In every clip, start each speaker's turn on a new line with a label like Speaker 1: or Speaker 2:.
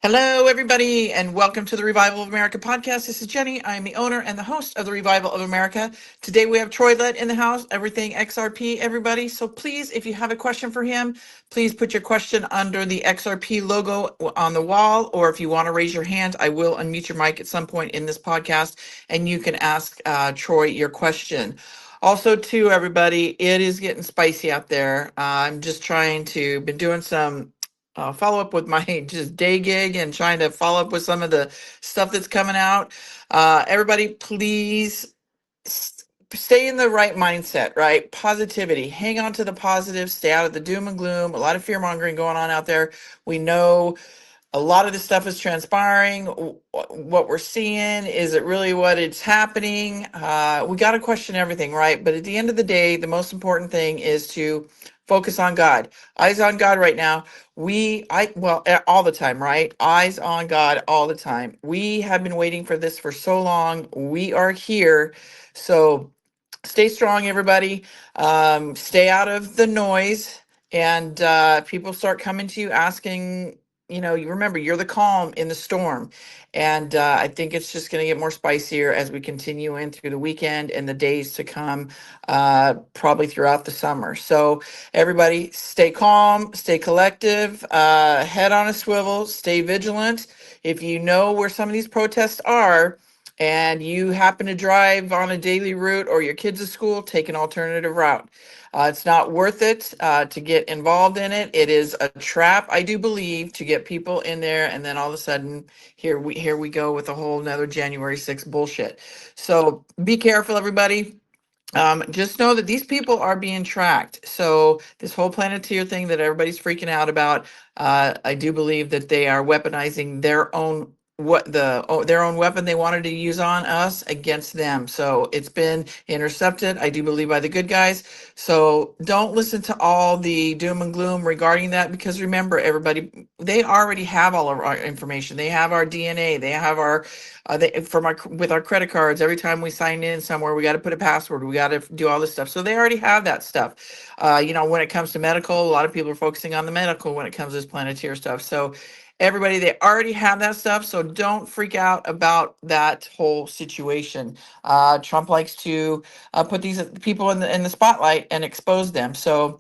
Speaker 1: Hello, everybody, and welcome to the Revival of America podcast. This is Jenny. I am the owner and the host of the Revival of America. Today we have Troy Lett in the house, everything XRP, everybody. So please, if you have a question for him, please put your question under the XRP logo on the wall, or if you want to raise your hand, I will unmute your mic at some point in this podcast, and you can ask Troy your question. Also, too, everybody, it is getting spicy out there. I'm just been doing some follow up with my just day gig and trying to follow up with some of the stuff that's coming out. Everybody, please stay in the right mindset, right? Positivity. Hang on to the positive. Stay out of the doom and gloom. A lot of fear mongering going on out there. We know a lot of this stuff is transpiring. What we're seeing, is it really what it's happening? We got to question everything, right? But at the end of the day, the most important thing is to focus on God. Eyes on God right now. All the time, right? Eyes on God all the time. We have been waiting for this for so long. We are here. So stay strong, everybody. Stay out of the noise. And people start coming to you asking, you remember you're the calm in the storm. And I think it's just going to get more spicier as we continue in through the weekend and the days to come, probably throughout the summer. So everybody stay calm, stay collective, head on a swivel, stay vigilant. If you know where some of these protests are, and you happen to drive on a daily route or your kids' at school, take an alternative route. It's not worth it to get involved in it. It is a trap, I do believe, to get people in there, and then all of a sudden, here we go with a whole another January 6th bullshit. So be careful, everybody. Just know that these people are being tracked. So this whole Planeteer thing that everybody's freaking out about, I do believe that they are weaponizing their own weapon they wanted to use on us against them. So it's been intercepted, I do believe, by the good guys. So don't listen to all the doom and gloom regarding that, because remember, everybody, they already have all of our information. They have our DNA. They have our with our credit cards. Every time we sign in somewhere, we got to put a password. We got to do all this stuff. So they already have that stuff. When it comes to medical, a lot of people are focusing on the medical when it comes to this Planeteer stuff. So everybody, they already have that stuff. So don't freak out about that whole situation. Trump likes to put these people in the spotlight and expose them. So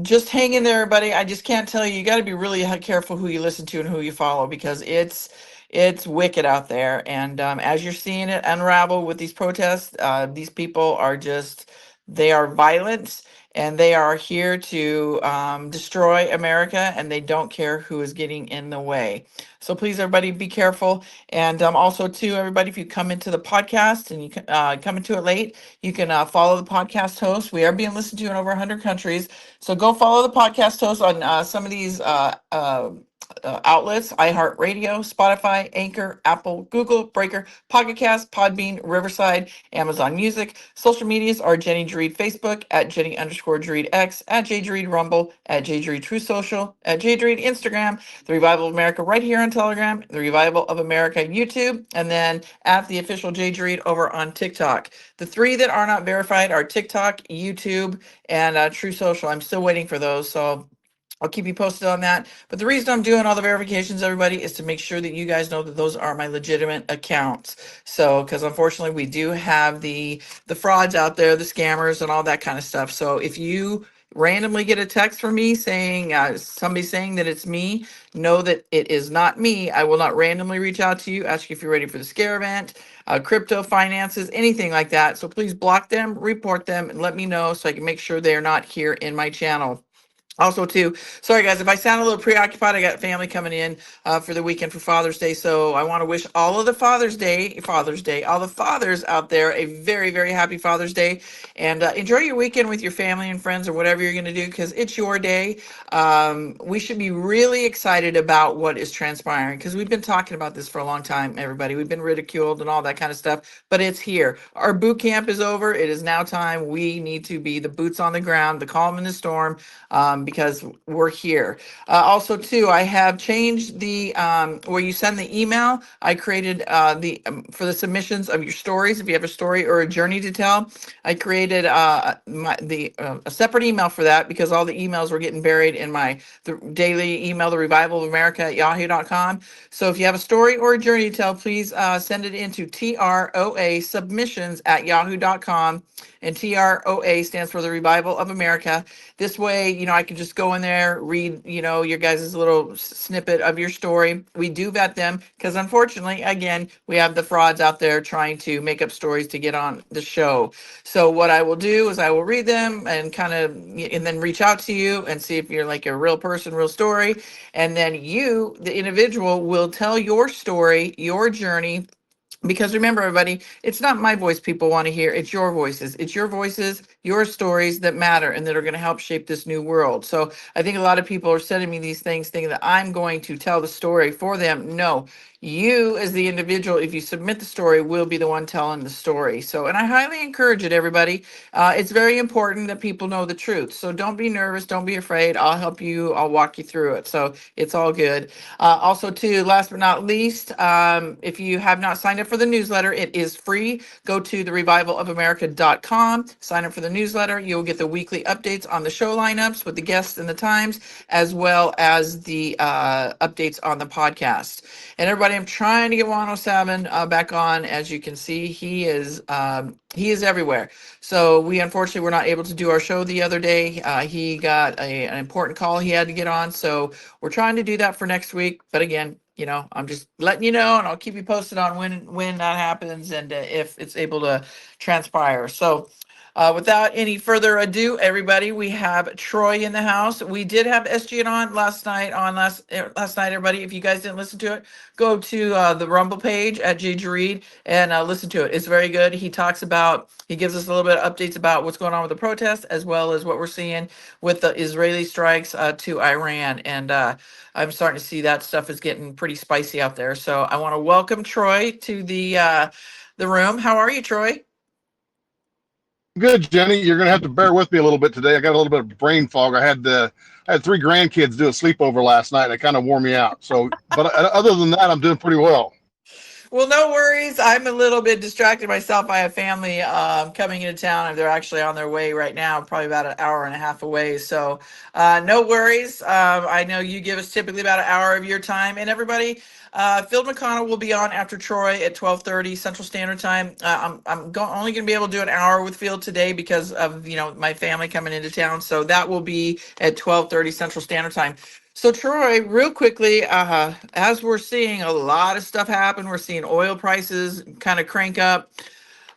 Speaker 1: just hang in there, everybody. I just can't tell you. You got to be really careful who you listen to and who you follow, because it's wicked out there. And as you're seeing it unravel with these protests, these people are they are violent, and they are here to destroy America, and they don't care who is getting in the way. So please, everybody, be careful. And also, too, everybody, if you come into the podcast and you come into it late, you can follow the podcast host. We are being listened to in over 100 countries. So go follow the podcast host on some of these outlets: iHeartRadio, Spotify, Anchor, Apple, Google, Breaker, Pocket Cast, Podbean, Riverside, Amazon Music. Social medias are Jenny Dreed Facebook, at Jenny_Dreed X, at JDreed Rumble, at JDreed True Social, at JDreed Instagram, The Revival of America right here on Telegram, The Revival of America YouTube, and then at the official JDreed over on TikTok. The three that are not verified are TikTok, YouTube, and True Social. I'm still waiting for those, so I'll keep you posted on that. But the reason I'm doing all the verifications, everybody, is to make sure that you guys know that those are my legitimate accounts. So, because unfortunately, we do have the frauds out there, the scammers, and all that kind of stuff. So, if you randomly get a text from me saying somebody saying that it's me, know that it is not me. I will not randomly reach out to you, ask you if you're ready for the scare event, crypto finances, anything like that. So please block them, report them, and let me know so I can make sure they're not here in my channel. Also, too, sorry guys, if I sound a little preoccupied, I got family coming in for the weekend for Father's Day. So I want to wish all of the Father's Day, all the fathers out there a very, very happy Father's Day. And enjoy your weekend with your family and friends, or whatever you're going to do, because it's your day. We should be really excited about what is transpiring, because we've been talking about this for a long time, everybody. We've been ridiculed and all that kind of stuff, but it's here. Our boot camp is over. It is now time. We need to be the boots on the ground, the calm in the storm. because we're here. Also, too, I have changed the where you send the email. I created the for the submissions of your stories. If you have a story or a journey to tell, I created a separate email for that because all the emails were getting buried in my daily email, the Revival of America at yahoo.com. So if you have a story or a journey to tell, please send it into TROA submissions at yahoo.com. And TROA stands for the Revival of America. This way, I can just go in there, read, your guys' little snippet of your story. We do vet them because unfortunately, again, we have the frauds out there trying to make up stories to get on the show. So what I will do is I will read them and and then reach out to you and see if you're like a real person, real story. And then you, the individual, will tell your story, your journey. Because remember, everybody, it's not my voice people want to hear. It's your voices. It's your voices, your stories that matter and that are going to help shape this new world. So I think a lot of people are sending me these things thinking that I'm going to tell the story for them. No, you as the individual, if you submit the story, will be the one telling the story. So, and I highly encourage it, everybody. It's very important that people know the truth. So don't be nervous. Don't be afraid. I'll help you. I'll walk you through it. So it's all good. Also, too, last but not least, if you have not signed up for the newsletter, it is free. Go to therevivalofamerica.com, sign up for the newsletter. You'll get the weekly updates on the show lineups with the guests and the times, as well as the updates on the podcast. And everybody, I'm trying to get 107 back on. As you can see, he is everywhere. So we unfortunately were not able to do our show the other day. He got an important call he had to get on. So we're trying to do that for next week. But again, I'm just letting you know, and I'll keep you posted on when that happens and if it's able to transpire. So without any further ado, everybody, we have Troy in the house. We did have SGN on last night. Last night, everybody. If you guys didn't listen to it, go to the Rumble page at Jay Jareed and listen to it. It's very good. He gives us a little bit of updates about what's going on with the protests, as well as what we're seeing with the Israeli strikes to Iran. And I'm starting to see that stuff is getting pretty spicy out there. So I want to welcome Troy to the room. How are you, Troy?
Speaker 2: Good, Jenny. You're going to have to bear with me a little bit today. I got a little bit of brain fog. I had 3 grandkids do a sleepover last night. It kind of wore me out. So, but other than that, I'm doing pretty well.
Speaker 1: Well, no worries. I'm a little bit distracted myself. I have family coming into town. They're actually on their way right now, probably about an hour and a half away. So no worries. I know you give us typically about an hour of your time. And everybody, Phil McConnell will be on after Troy at 12:30 Central Standard Time. I'm only going to be able to do an hour with Phil today because of my family coming into town. So that will be at 12:30 Central Standard Time. So Troy, real quickly, as we're seeing a lot of stuff happen, we're seeing oil prices kind of crank up.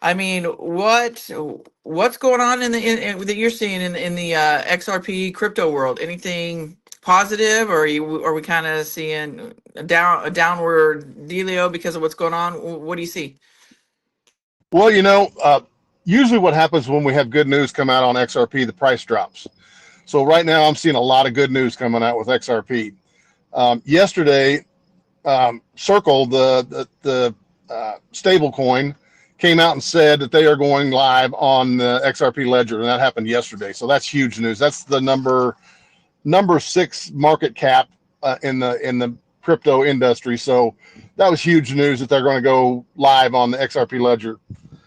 Speaker 1: I mean, what's going on that you're seeing in the XRP crypto world? Anything positive, or are we kind of seeing a downward dealio because of what's going on? What do you see?
Speaker 2: Well, usually what happens when we have good news come out on XRP, the price drops. So right now I'm seeing a lot of good news coming out with XRP. Yesterday, Circle, the stable coin, came out and said that they are going live on the XRP ledger, and that happened yesterday. So that's huge news. That's the number 6 market cap in the crypto industry. So that was huge news that they're going to go live on the XRP ledger.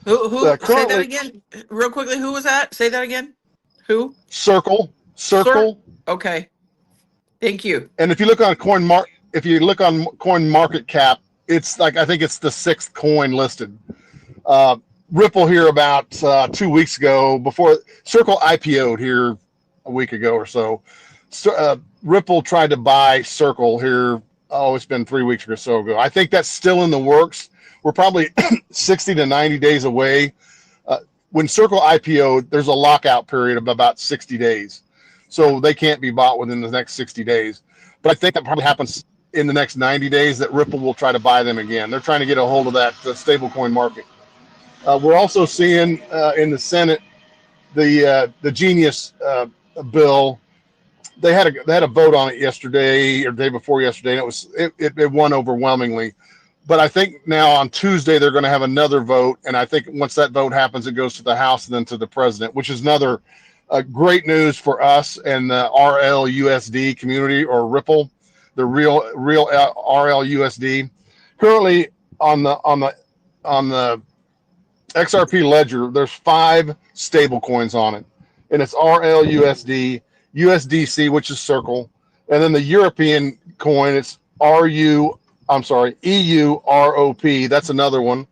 Speaker 1: Who say that again real quickly? Who was that? Say that again. Who?
Speaker 2: Circle.
Speaker 1: Okay. Thank you.
Speaker 2: And if you look on Coin Market Cap, it's like, I think it's the 6th coin listed. Ripple here about 2 weeks ago, before Circle IPO'd here a week ago or so. Ripple tried to buy Circle here. It's been 3 weeks or so ago. I think that's still in the works. We're probably 60 to 90 days away. When Circle IPO'd, there's a lockout period of about 60 days. So they can't be bought within the next 60 days. But I think that probably happens in the next 90 days that Ripple will try to buy them again. They're trying to get a hold of that stablecoin market. We're also seeing in the Senate the Genius bill. They had a vote on it yesterday or the day before yesterday, and it won overwhelmingly. But I think now on Tuesday they're going to have another vote, and I think once that vote happens, it goes to the House and then to the president, which is another Great news for us and the RLUSD community, or Ripple, the real RLUSD. Currently on the XRP ledger, there's 5 stable coins on it, and it's RLUSD, USDC, which is Circle, and then the European coin, it's EUROP. That's another one,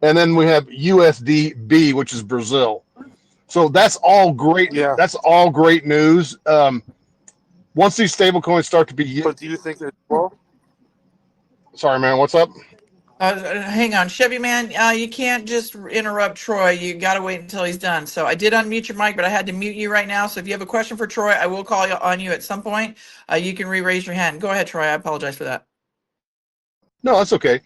Speaker 2: and then we have USDB, which is Brazil. So that's all great.
Speaker 3: Yeah.
Speaker 2: That's all great news. Once these stable coins start to be,
Speaker 3: But do you think that? Well,
Speaker 2: sorry, man, what's up?
Speaker 1: Hang on, Chevy man, you can't just interrupt Troy. You got to wait until he's done. So I did unmute your mic, but I had to mute you right now. So if you have a question for Troy, I will call on you at some point. You can re-raise your hand. Go ahead, Troy. I apologize for that.
Speaker 2: No, that's okay.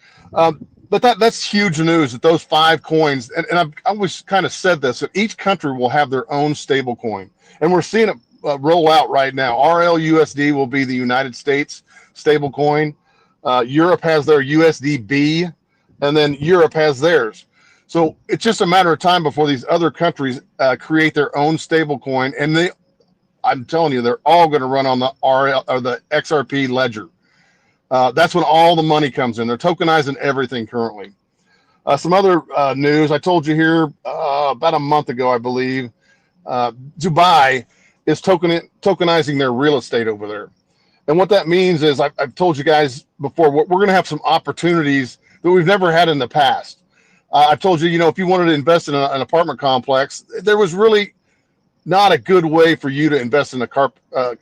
Speaker 2: But that's huge news that those 5 coins, and I've always kind of said this, that each country will have their own stable coin. And we're seeing it roll out right now. RLUSD will be the United States stable coin. Europe has their USDB, and then Europe has theirs. So it's just a matter of time before these other countries create their own stable coin. And I'm telling you, they're all going to run on the RL or the XRP ledger. That's when all the money comes in. They're tokenizing everything currently. Some other news. I told you here about a month ago, I believe, Dubai is tokenizing their real estate over there. And what that means is, I've told you guys before, we're going to have some opportunities that we've never had in the past. I've told you, if you wanted to invest in an apartment complex, there was really not a good way for you to invest in a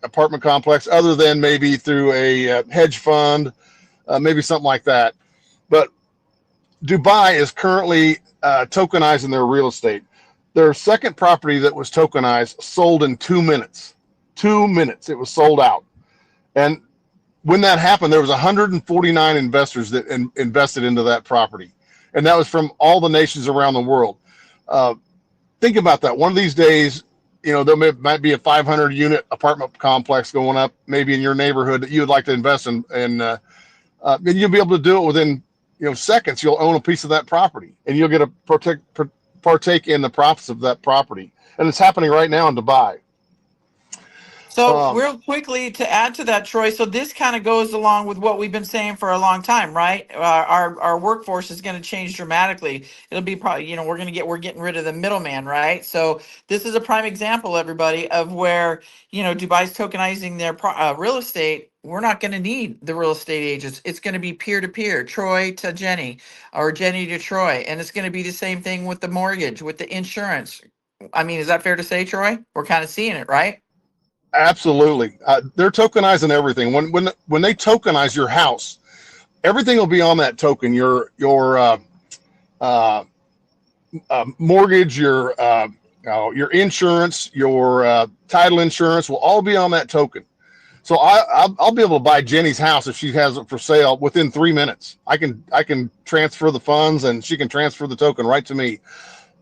Speaker 2: apartment complex other than maybe through a hedge fund, maybe something like that. But Dubai is currently tokenizing their real estate. Their second property that was tokenized sold in 2 minutes. 2 minutes, it was sold out. And when that happened, there was 149 investors that invested into that property. And that was from all the nations around the world. Think about that. One of these days, there might be a 500 unit apartment complex going up, maybe in your neighborhood, that you would like to invest in. And you'll be able to do it within, seconds. You'll own a piece of that property and you'll get to partake in the profits of that property. And it's happening right now in Dubai.
Speaker 1: So real quickly to add to that, Troy, so this kind of goes along with what we've been saying for a long time, right? Our workforce is going to change dramatically. It'll be probably, we're getting rid of the middleman, right? So this is a prime example, everybody, of where, Dubai's tokenizing their real estate. We're not going to need the real estate agents. It's going to be peer-to-peer, Troy to Jenny, or Jenny to Troy. And it's going to be the same thing with the mortgage, with the insurance. I mean, is that fair to say, Troy? We're kind of seeing it, right?
Speaker 2: Absolutely. They're tokenizing everything. When they tokenize your house, everything will be on that token. Your mortgage, your insurance, your title insurance will all be on that token. So I'll be able to buy Jenny's house if she has it for sale within 3 minutes. I can transfer the funds and she can transfer the token right to me,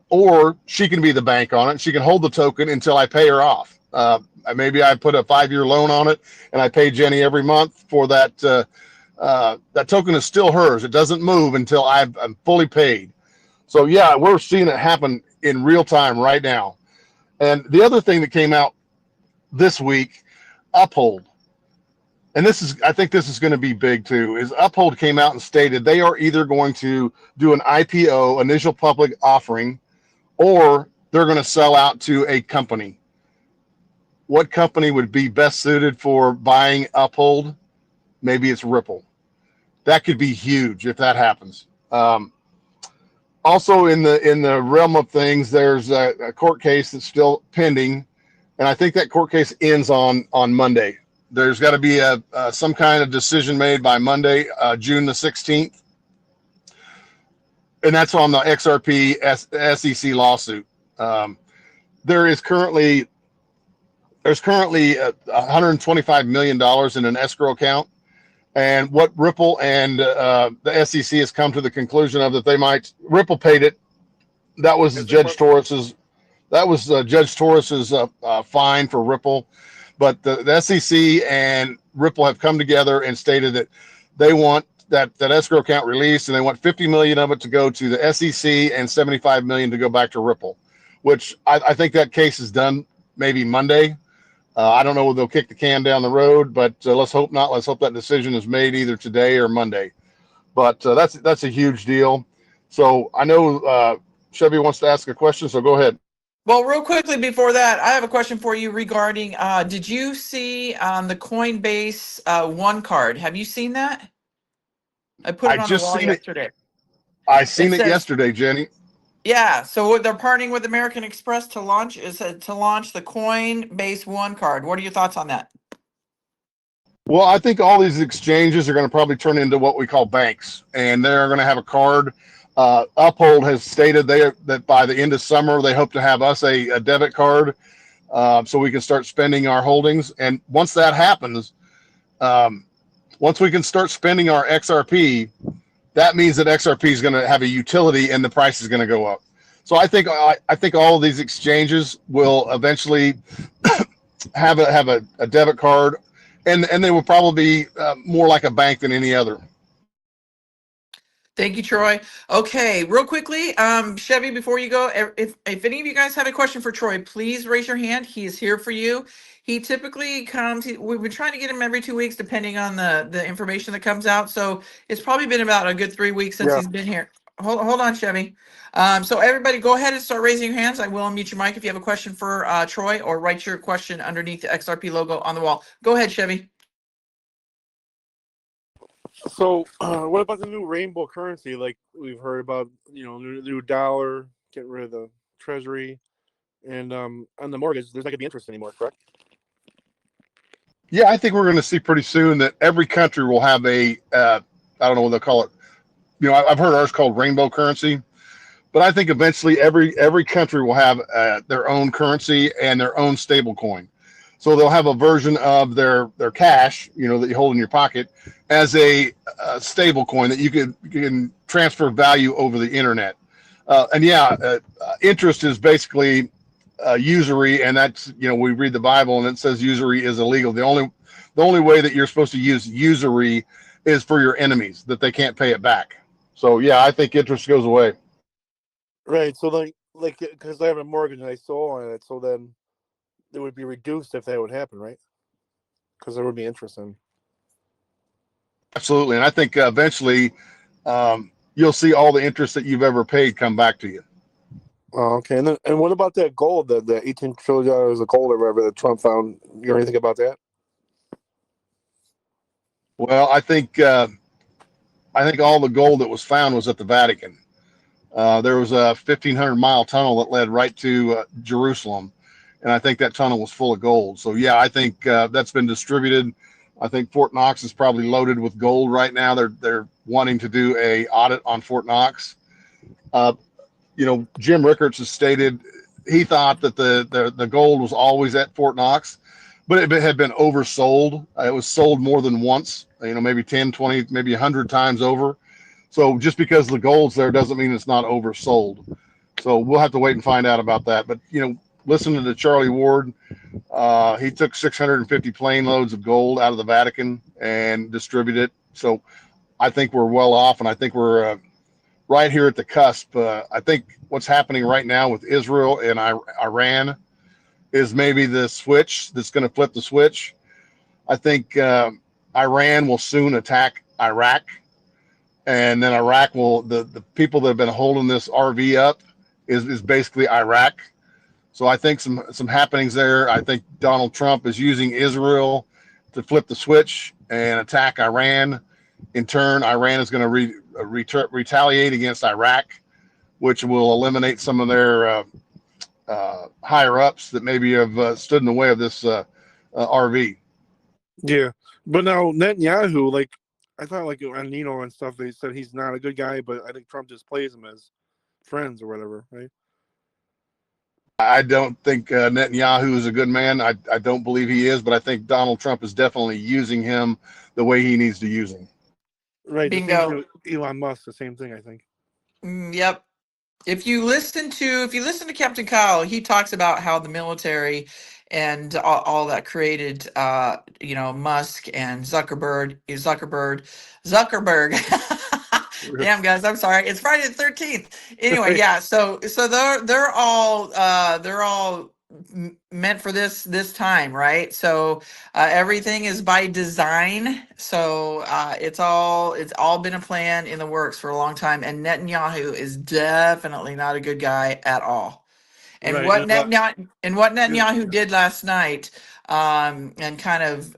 Speaker 2: or she can be the bank on it. She can hold the token until I pay her off. Maybe I put a 5-year loan on it and I pay Jenny every month for that. That token is still hers. It doesn't move until I'm fully paid. So yeah, we're seeing it happen in real time right now. And the other thing that came out this week, Uphold, and I think this is going to be big too, is Uphold came out and stated they are either going to do an IPO, initial public offering, or they're going to sell out to a company. What company would be best suited for buying Uphold? Maybe it's Ripple. That could be huge if that happens. Also in the realm of things, there's a court case that's still pending, and I think that court case ends on Monday. There's got to be some kind of decision made by Monday, June the 16th, and that's on the XRP SEC lawsuit. There's currently $125 million in an escrow account. And what Ripple and the SEC has come to the conclusion of that Ripple paid it. That was Judge Torres's fine for Ripple. But the SEC and Ripple have come together and stated that they want that escrow account released, and they want 50 million of it to go to the SEC and 75 million to go back to Ripple, which I think that case is done maybe Monday. I don't know if they'll kick the can down the road, but let's hope not. Let's hope that decision is made either today or Monday. But that's a huge deal. So I know Chevy wants to ask a question, so go ahead.
Speaker 1: Well, real quickly before that, I have a question for you regarding, did you see the Coinbase One card? Have you seen that? I put
Speaker 2: I
Speaker 1: it on the
Speaker 2: just
Speaker 1: wall
Speaker 2: seen it.
Speaker 1: yesterday.
Speaker 2: I
Speaker 1: It
Speaker 2: seen it
Speaker 1: says,
Speaker 2: yesterday, Jenny.
Speaker 1: yeah, so they're partnering with American Express to launch the Coinbase One card. What are your thoughts on that?
Speaker 2: Well, I think all these exchanges are going to probably turn into what we call banks, and they're going to have a card. Uphold has stated that by the end of summer they hope to have us a debit card, so we can start spending our holdings. And once that happens, once we can start spending our XRP, that means that XRP is going to have a utility and the price is going to go up. So I think all of these exchanges will eventually have a debit card, and they will probably be more like a bank than any other.
Speaker 1: Thank you, Troy. Okay, real quickly, Chevy, before you go, if any of you guys have a question for Troy, please raise your hand. He is here for you. He typically comes. We've been trying to get him every 2 weeks, depending on the information that comes out. So it's probably been about a good 3 weeks since
Speaker 3: Yeah.
Speaker 1: he's been here. Hold on, Chevy. So everybody, go ahead and start raising your hands. I will unmute your mic if you have a question for Troy, or write your question underneath the XRP logo on the wall. Go ahead, Chevy.
Speaker 3: So, what about the new rainbow currency? Like we've heard about, new dollar, getting rid of the treasury, and on the mortgage, there's not gonna be interest anymore, correct?
Speaker 2: Yeah, I think we're going to see pretty soon that every country will have I don't know what they'll call it. I've heard ours called rainbow currency, but I think eventually every country will have their own currency and their own stable coin. So they'll have a version of their cash, that you hold in your pocket, as a stable coin that you can transfer value over the internet. Interest is basically usury, and that's we read the Bible and it says usury is illegal. The only way that you're supposed to use usury is for your enemies, that they can't pay it back. So yeah, I think interest goes away.
Speaker 3: Right. So like because I have a mortgage and I sold on it, so then it would be reduced if that would happen, right? Because there would be interest in.
Speaker 2: Absolutely, and I think eventually you'll see all the interest that you've ever paid come back to you.
Speaker 3: Oh, okay. And what about that gold, the $18 trillion of gold or whatever that Trump found? You know anything about that?
Speaker 2: Well, I think all the gold that was found was at the Vatican. There was a 1,500-mile tunnel that led right to Jerusalem, and I think that tunnel was full of gold. So yeah, I think that's been distributed. I think Fort Knox is probably loaded with gold right now. They're wanting to do a audit on Fort Knox. Jim Rickards has stated he thought that the gold was always at Fort Knox, but it had been oversold. It was sold more than once, maybe 10, 20, maybe 100 times over. So just because the gold's there doesn't mean it's not oversold. So we'll have to wait and find out about that. But, listening to Charlie Ward, he took 650 plane loads of gold out of the Vatican and distributed it. So I think we're well off, and I think we're right here at the cusp. I think what's happening right now with Israel and Iran is maybe the switch that's going to flip the switch. I think Iran will soon attack Iraq, and then Iraq will, the people that have been holding this RV up is basically Iraq. So I think some happenings there. I think Donald Trump is using Israel to flip the switch and attack Iran. In turn, Iran is going to retaliate against Iraq, which will eliminate some of their higher ups that maybe have stood in the way of this RV.
Speaker 3: Yeah, but now Netanyahu, like I thought, like on Nino and stuff, they said he's not a good guy, but I think Trump just plays him as friends or whatever, right?
Speaker 2: I don't think Netanyahu is a good man. I don't believe he is, but I think Donald Trump is definitely using him the way he needs to use him.
Speaker 3: Right.
Speaker 1: Bingo.
Speaker 3: Elon Musk, the same thing, I think.
Speaker 1: Yep. If you listen to Captain Kyle, he talks about how the military and all that created, Musk and Zuckerberg. Damn, guys, I'm sorry. It's Friday the 13th. Anyway, yeah. So they're all meant for this time, right? So everything is by design. So it's all been a plan in the works for a long time. And Netanyahu is definitely not a good guy at all. And
Speaker 3: Right.
Speaker 1: what Netanyahu did last night, and kind of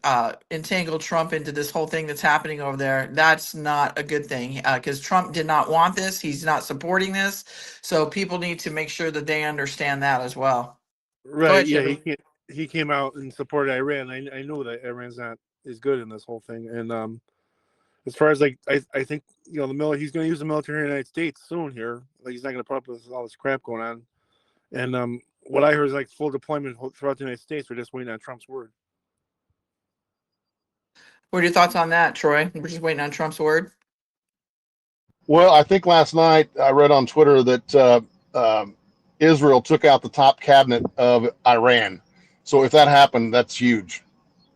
Speaker 1: entangled Trump into this whole thing that's happening over there, that's not a good thing, because Trump did not want this. He's not supporting this. So people need to make sure that they understand that as well. Go
Speaker 3: Right.
Speaker 1: ahead,
Speaker 3: Yeah.
Speaker 1: Chevy.
Speaker 3: He came out and supported Iran. I know that Iran's not as good in this whole thing. And as far as like, I think he's going to use the military in the United States soon here. Like he's not going to put up with all this crap going on. And what I heard is like full deployment throughout the United States. We're just waiting on Trump's word.
Speaker 1: What are your thoughts on that, Troy? We're just waiting on Trump's word.
Speaker 2: Well, I think last night I read on Twitter that Israel took out the top cabinet of Iran. So if that happened, that's huge.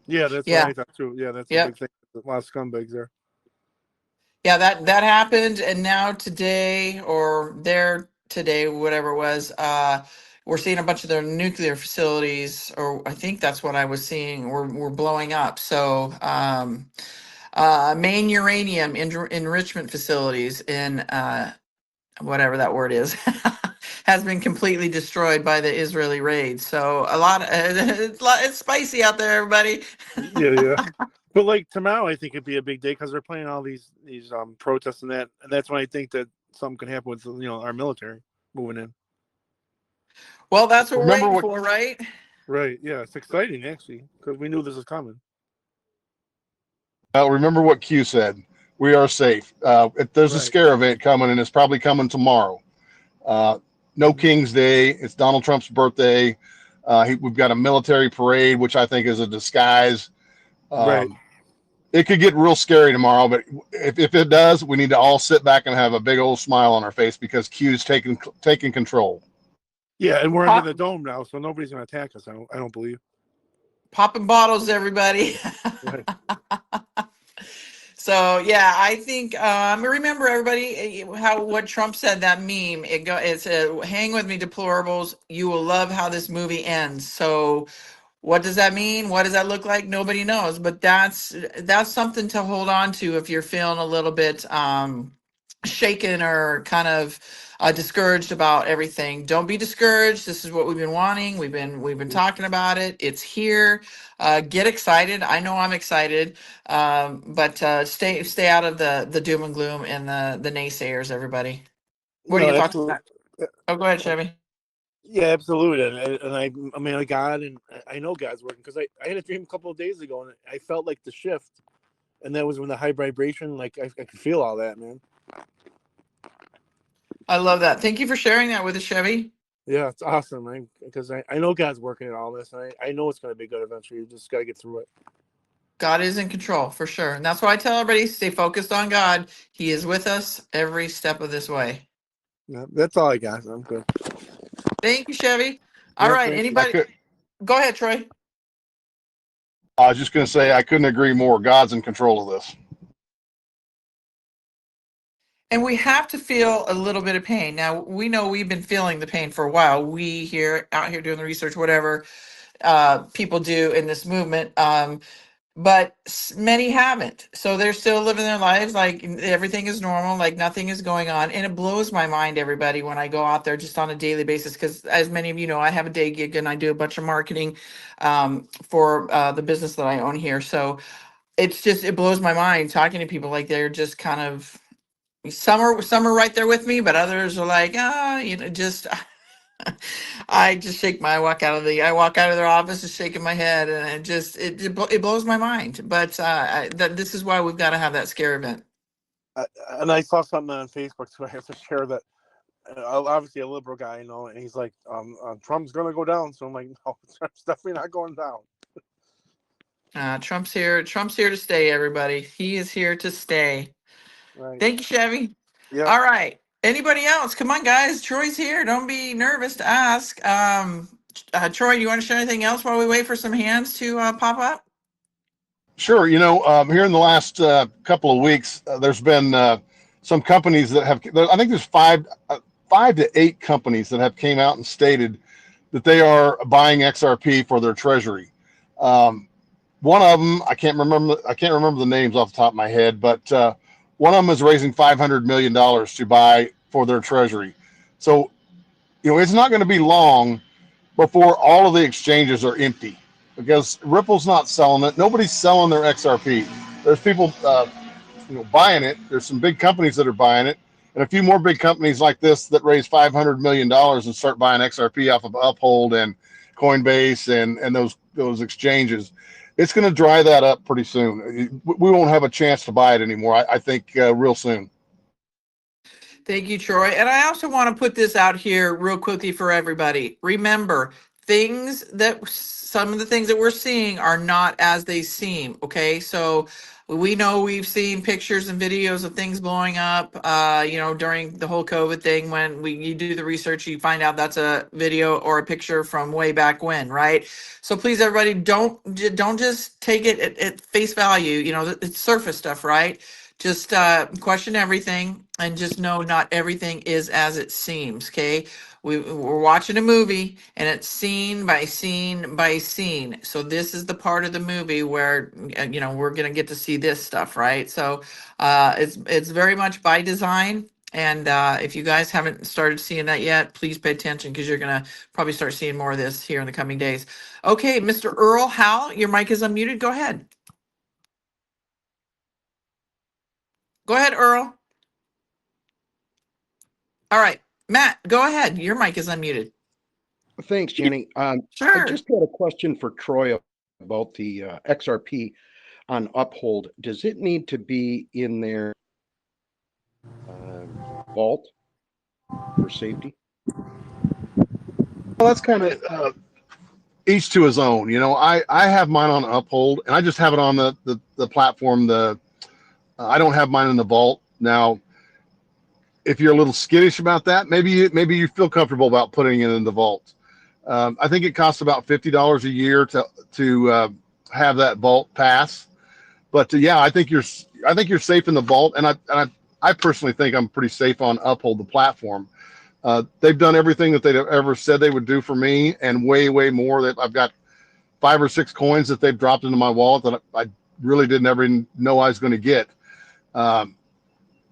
Speaker 3: Yeah, that's what I thought too. Yeah, that's a big thing. A lot of scumbags there.
Speaker 1: Yeah, that happened, and now today, whatever it was, we're seeing a bunch of their nuclear facilities, or I think that's what I was seeing, were blowing up. So main uranium enrichment facilities in whatever that word is has been completely destroyed by the Israeli raids. So it's spicy out there, everybody.
Speaker 3: Yeah. But like tomorrow, I think it'd be a big day because they're playing all these protests and that's when I think that something can happen with our military moving in.
Speaker 1: Well, that's what we're waiting for, right?
Speaker 3: Right. Yeah, it's exciting actually because we knew this was coming.
Speaker 2: Well, remember what Q said. We are safe. There's a scare event coming, and it's probably coming tomorrow. No King's Day. It's Donald Trump's birthday. We've got a military parade, which I think is a disguise.
Speaker 3: Right.
Speaker 2: It could get real scary tomorrow, but if it does, we need to all sit back and have a big old smile on our face because Q's taking control.
Speaker 3: Yeah, and we're under the dome now, so nobody's going to attack us. I don't believe.
Speaker 1: Popping bottles, everybody.
Speaker 3: Right.
Speaker 1: So yeah, I think remember everybody what Trump said, that meme. It's hang with me, deplorables. You will love how this movie ends. So what does that mean? What does that look like? Nobody knows, but that's something to hold on to if you're feeling a little bit shaken or kind of discouraged about everything. Don't be discouraged. This is what we've been wanting. We've been talking about it. It's here. Get excited. I know I'm excited, but stay out of the doom and gloom and the naysayers. Everybody, what are your thoughts on that? Oh, go ahead, Chevy.
Speaker 3: Yeah, absolutely. And I mean, God, and I know God's working because I had a dream a couple of days ago and I felt like the shift, and that was when the high vibration, like I could feel all that, man.
Speaker 1: I love that. Thank you for sharing that with us, Chevy.
Speaker 3: Yeah, it's awesome, man. Because I know God's working at all this, and I know it's going to be good eventually. You just got to get through it.
Speaker 1: God is in control for sure, and that's why I tell everybody: stay focused on God. He is with us every step of this way.
Speaker 3: Yeah, that's all I got. I'm good.
Speaker 1: Thank you, Chevy. All right, anybody? Go ahead, Troy.
Speaker 2: I was just going to say I couldn't agree more. God's in control of this.
Speaker 1: And we have to feel a little bit of pain. Now, we know we've been feeling the pain for a while. We out here doing the research, whatever people do in this movement, but many haven't. So they're still living their lives like everything is normal, like nothing is going on. And it blows my mind, everybody, when I go out there just on a daily basis, because as many of you know, I have a day gig and I do a bunch of marketing for the business that I own here. So it blows my mind talking to people like they're just kind of, some are right there with me, but others are like, just I walk out of their office just shaking my head, and it blows my mind. But this is why we've got to have that scare event.
Speaker 3: And I saw something on Facebook, so I have to share that. Obviously, a liberal guy, and he's like, Trump's gonna go down. So I'm like, no, Trump's definitely not going down.
Speaker 1: Trump's here to stay, everybody. He is here to stay.
Speaker 3: Right.
Speaker 1: Thank you, Chevy.
Speaker 3: Yeah.
Speaker 1: All right. Anybody else? Come on, guys. Troy's here. Don't be nervous to ask. Troy, do you want to share anything else while we wait for some hands to pop up?
Speaker 2: Sure. Here in the last couple of weeks, there's been some companies that have. I think there's five to eight companies that have came out and stated that they are buying XRP for their treasury. One of them, I can't remember the names off the top of my head, but one of them is raising $500 million to buy for their treasury. So, it's not going to be long before all of the exchanges are empty because Ripple's not selling it. Nobody's selling their XRP. There's people, buying it. There's some big companies that are buying it, and a few more big companies like this that raise $500 million and start buying XRP off of Uphold and Coinbase and those exchanges. It's going to dry that up pretty soon. We won't have a chance to buy it anymore. I think real soon.
Speaker 1: Thank you, Troy. And I also want to put this out here real quickly for everybody. Remember, some of the things that we're seeing are not as they seem. Okay. So we know we've seen pictures and videos of things blowing up, during the whole COVID thing. When you do the research, you find out that's a video or a picture from way back when, right? So please, everybody, don't just take it at face value. It's surface stuff, right? Just question everything and just know not everything is as it seems. Okay. We're watching a movie and it's scene by scene by scene. So this is the part of the movie where, we're going to get to see this stuff, right? So it's very much by design. And if you guys haven't started seeing that yet, please pay attention because you're going to probably start seeing more of this here in the coming days. Okay, Mr. Earl Howell, your mic is unmuted. Go ahead. Go ahead, Earl. All right, Matt, go ahead. Your mic is unmuted.
Speaker 4: Thanks, Jenny. I
Speaker 1: Sure.
Speaker 4: just had a question for Troy about the XRP on Uphold. Does it need to be in their vault for safety?
Speaker 2: Well, that's kind of each to his own. I have mine on Uphold, and I just have it on the platform. I don't have mine in the vault now. If you're a little skittish about that, maybe you feel comfortable about putting it in the vault. I think it costs about $50 a year to have that vault pass. But yeah, I think you're safe in the vault, and I personally think I'm pretty safe on Uphold, the platform. They've done everything that they've ever said they would do for me, and way more. That I've got 5 or 6 coins that they've dropped into my wallet that I really didn't ever know I was going to get.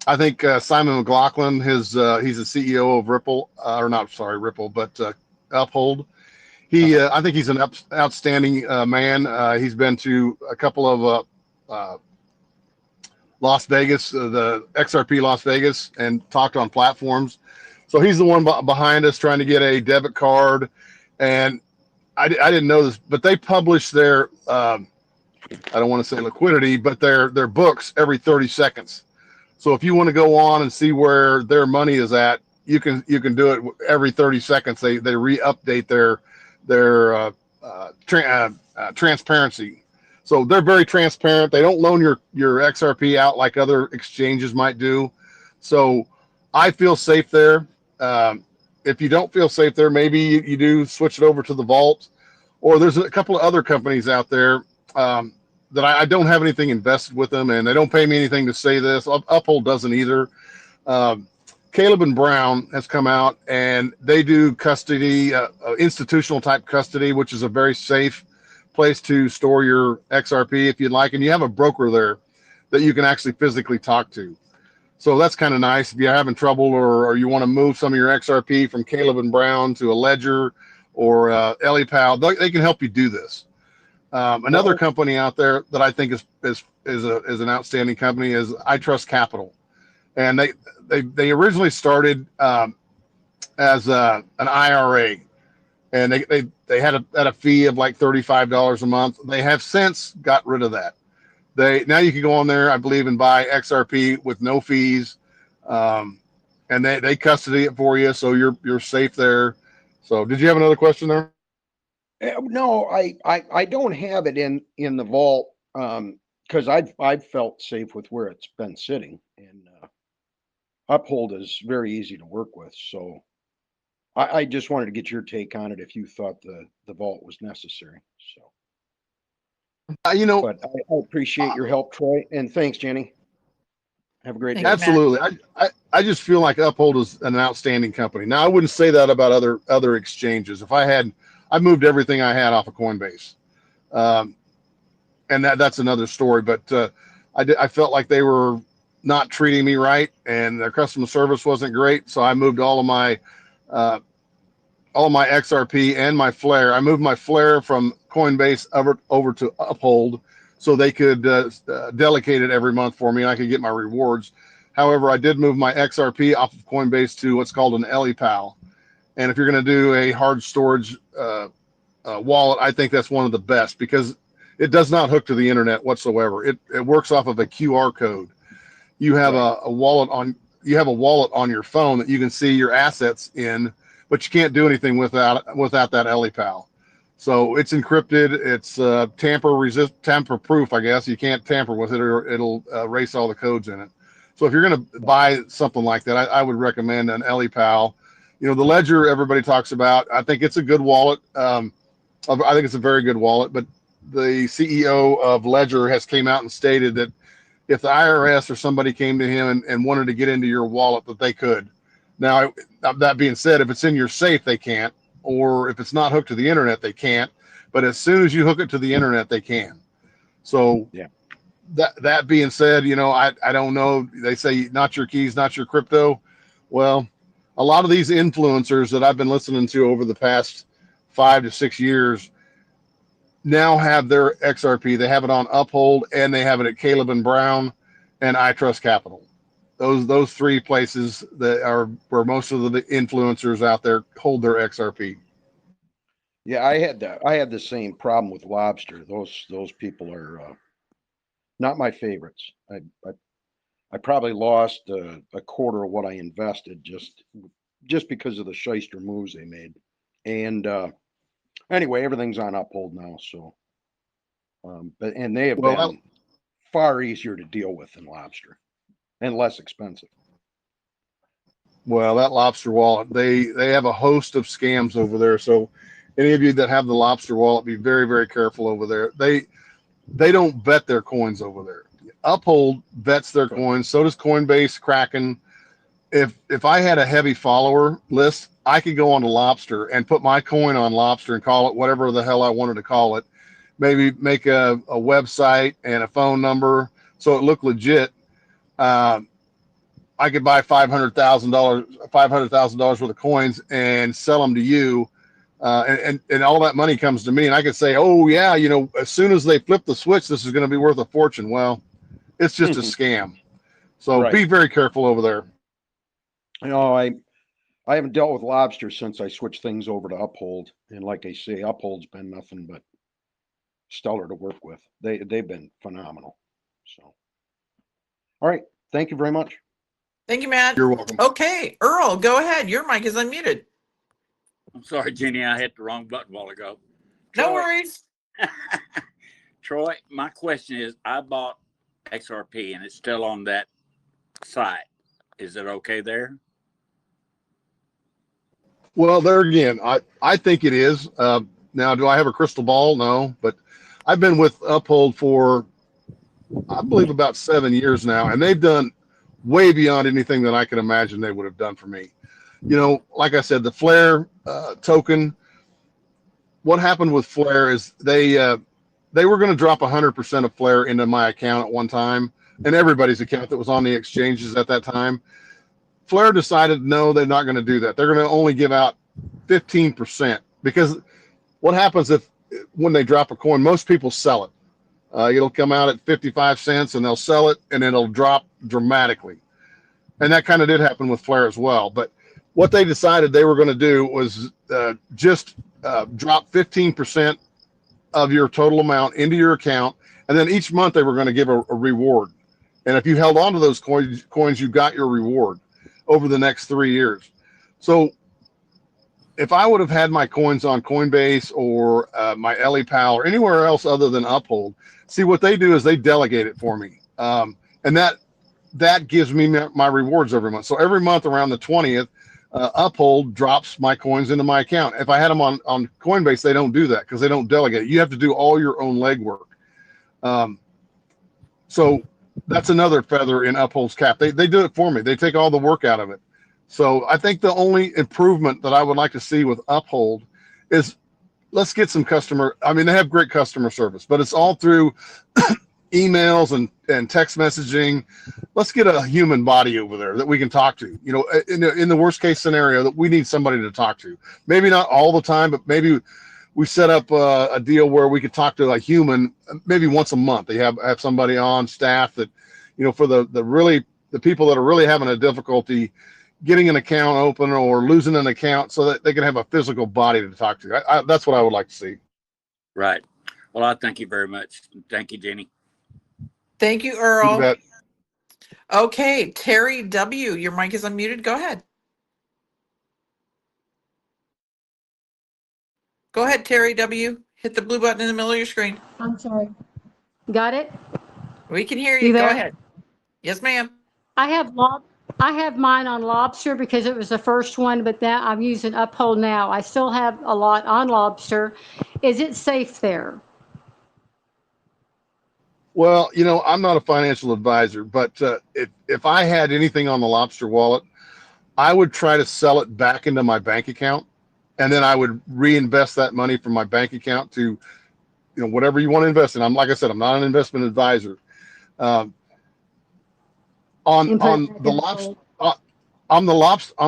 Speaker 2: I think Simon McLaughlin, he's the CEO of Ripple, but Uphold. I think he's an outstanding man. He's been to a couple of Las Vegas, the XRP Las Vegas, and talked on platforms. So he's the one behind us trying to get a debit card. And I didn't know this, but they publish their, I don't want to say liquidity, but their books every 30 seconds. So if you want to go on and see where their money is at, you can do it every 30 seconds. They re-update their transparency. So they're very transparent. They don't loan your XRP out like other exchanges might do. So I feel safe there. If you don't feel safe there, maybe you do switch it over to the vault. Or there's a couple of other companies out there that I don't have anything invested with them, and they don't pay me anything to say this. Uphold doesn't either. Caleb and Brown has come out, and they do custody, institutional type custody, which is a very safe place to store your XRP if you'd like. And you have a broker there that you can actually physically talk to. So that's kind of nice. If you're having trouble or you want to move some of your XRP from Caleb and Brown to a Ledger or EliPal, they can help you do this. Another company out there that I think is an outstanding company is I Trust Capital, and they originally started as an IRA, and they had a fee of like $35 a month. They have since got rid of that. Now you can go on there, I believe, and buy XRP with no fees, and they custody it for you, so you're safe there. So, did you have another question there?
Speaker 4: No, I don't have it in the vault because I've felt safe with where it's been sitting, and Uphold is very easy to work with. So I just wanted to get your take on it if you thought the vault was necessary. So but I appreciate your help, Troy, and thanks, Jenny. Have a great
Speaker 1: Thank
Speaker 4: day.
Speaker 1: you, Matt.
Speaker 2: Absolutely. I just feel like Uphold is an outstanding company. Now, I wouldn't say that about other exchanges. I moved everything I had off of Coinbase. And that's another story, but I felt like they were not treating me right and their customer service wasn't great. So I moved all of my XRP and my Flare. I moved my Flare from Coinbase over to Uphold so they could delegate it every month for me and I could get my rewards. However, I did move my XRP off of Coinbase to what's called an EliPal. And if you're going to do a hard storage wallet, I think that's one of the best because it does not hook to the internet whatsoever. It works off of a QR code. You have a wallet on your phone that you can see your assets in, but you can't do anything without that EliPal. So it's encrypted. It's tamper proof, I guess. You can't tamper with it or it'll erase all the codes in it. So if you're going to buy something like that, I would recommend an EliPal. The Ledger everybody talks about. I think it's a good wallet. I think it's a very good wallet, but the CEO of Ledger has came out and stated that if the IRS or somebody came to him and wanted to get into your wallet, that they could. Now, that being said, if it's in your safe, they can't, or if it's not hooked to the internet, they can't. But as soon as you hook it to the internet, they can. So
Speaker 4: Yeah.
Speaker 2: That being said, I don't know. They say not your keys, not your crypto. Well, a lot of these influencers that I've been listening to over the past 5 to 6 years now have their XRP. They have it on Uphold and they have it at Caleb and Brown and iTrust Capital. Those three places that are where most of the influencers out there hold their XRP.
Speaker 4: Yeah, I had the same problem with Lobster. Those people are not my favorites. I probably lost a quarter of what I invested just because of the shyster moves they made. And anyway, everything's on Uphold now. So, but they have been far easier to deal with than Lobster and less expensive.
Speaker 2: Well, that Lobster wallet, they have a host of scams over there. So any of you that have the Lobster wallet, be very, very careful over there. They don't vet their coins over there. Uphold vets their coins. So does Coinbase, Kraken. If I had a heavy follower list, I could go on to Lobster and put my coin on Lobster and call it whatever the hell I wanted to call it. Maybe make a website and a phone number so it looked legit. I could buy $500,000 worth of coins and sell them to you. And all that money comes to me and I could say, oh yeah, as soon as they flip the switch, this is going to be worth a fortune. Well, it's just a scam. So
Speaker 4: Right.
Speaker 2: Be very careful over there.
Speaker 4: I haven't dealt with Lobster since I switched things over to Uphold. And like I say, Uphold's been nothing but stellar to work with. They've been phenomenal. So, all right. Thank you very much.
Speaker 1: Thank you, Matt.
Speaker 2: You're welcome.
Speaker 1: Okay, Earl, go ahead. Your mic is unmuted.
Speaker 5: I'm sorry, Jenny, I hit the wrong button a while ago.
Speaker 1: No
Speaker 5: Troy-
Speaker 1: worries.
Speaker 5: Troy, my question is, I bought XRP and it's still on that site. Is it okay there?
Speaker 2: Well, there again, I think it is. Now, do I have a crystal ball? No, but I've been with Uphold for, I believe, about 7 years now, and they've done way beyond anything that I could imagine they would have done for me. Like I said, the Flare token, what happened with Flare is they were going to drop 100% of Flare into my account at one time, and everybody's account that was on the exchanges at that time. Flare decided, no, they're not going to do that. They're going to only give out 15%, because what happens when they drop a coin, most people sell it. It'll come out at 55 cents and they'll sell it and it'll drop dramatically. And that kind of did happen with Flare as well. But what they decided they were going to do was just drop 15% of your total amount into your account. And then each month they were going to give a reward. And if you held on to those coins, you got your reward over the next 3 years. So if I would have had my coins on Coinbase or my EliPal or anywhere else other than Uphold, see, what they do is they delegate it for me. And that gives me my rewards every month. So every month around the 20th, Uphold drops my coins into my account. If I had them on Coinbase, they don't do that because they don't delegate. You have to do all your own legwork. So that's another feather in Uphold's cap. They do it for me. They take all the work out of it. So I think the only improvement that I would like to see with Uphold is let's get some customer. I mean, they have great customer service, but it's all through emails and text messaging. Let's get a human body over there that we can talk to. You know, in the worst case scenario, that we need somebody to talk to. Maybe not all the time, but maybe we set up a deal where we could talk to a human maybe once a month. They have somebody on staff that, you know, for the people that are really having a difficulty getting an account open or losing an account, so that they can have a physical body to talk to. That's what I would like to see.
Speaker 5: Right. Well, I thank you very much. Thank you, Jenny.
Speaker 1: Thank you,
Speaker 2: You
Speaker 1: Earl.
Speaker 2: bet.
Speaker 1: Okay, Terry W., your mic is unmuted. Go ahead. Go ahead, Terry W. Hit the blue button in the middle of your screen.
Speaker 6: I'm sorry. Got it?
Speaker 1: We can hear
Speaker 6: You
Speaker 1: you. Go
Speaker 6: there?
Speaker 1: ahead. Yes, ma'am.
Speaker 6: I have mine on Lobster because it was the first one, but now I'm using Uphold now. I still have a lot on Lobster. Is it safe there?
Speaker 2: Well, you know, I'm not a financial advisor, but if I had anything on the Lobster wallet, I would try to sell it back into my bank account, and then I would reinvest that money from my bank account to, you know, whatever you want to invest in. Like I said, I'm not an investment advisor. On
Speaker 6: And put it
Speaker 2: on
Speaker 6: back
Speaker 2: the
Speaker 6: in
Speaker 2: lobster
Speaker 6: Uphold?
Speaker 2: on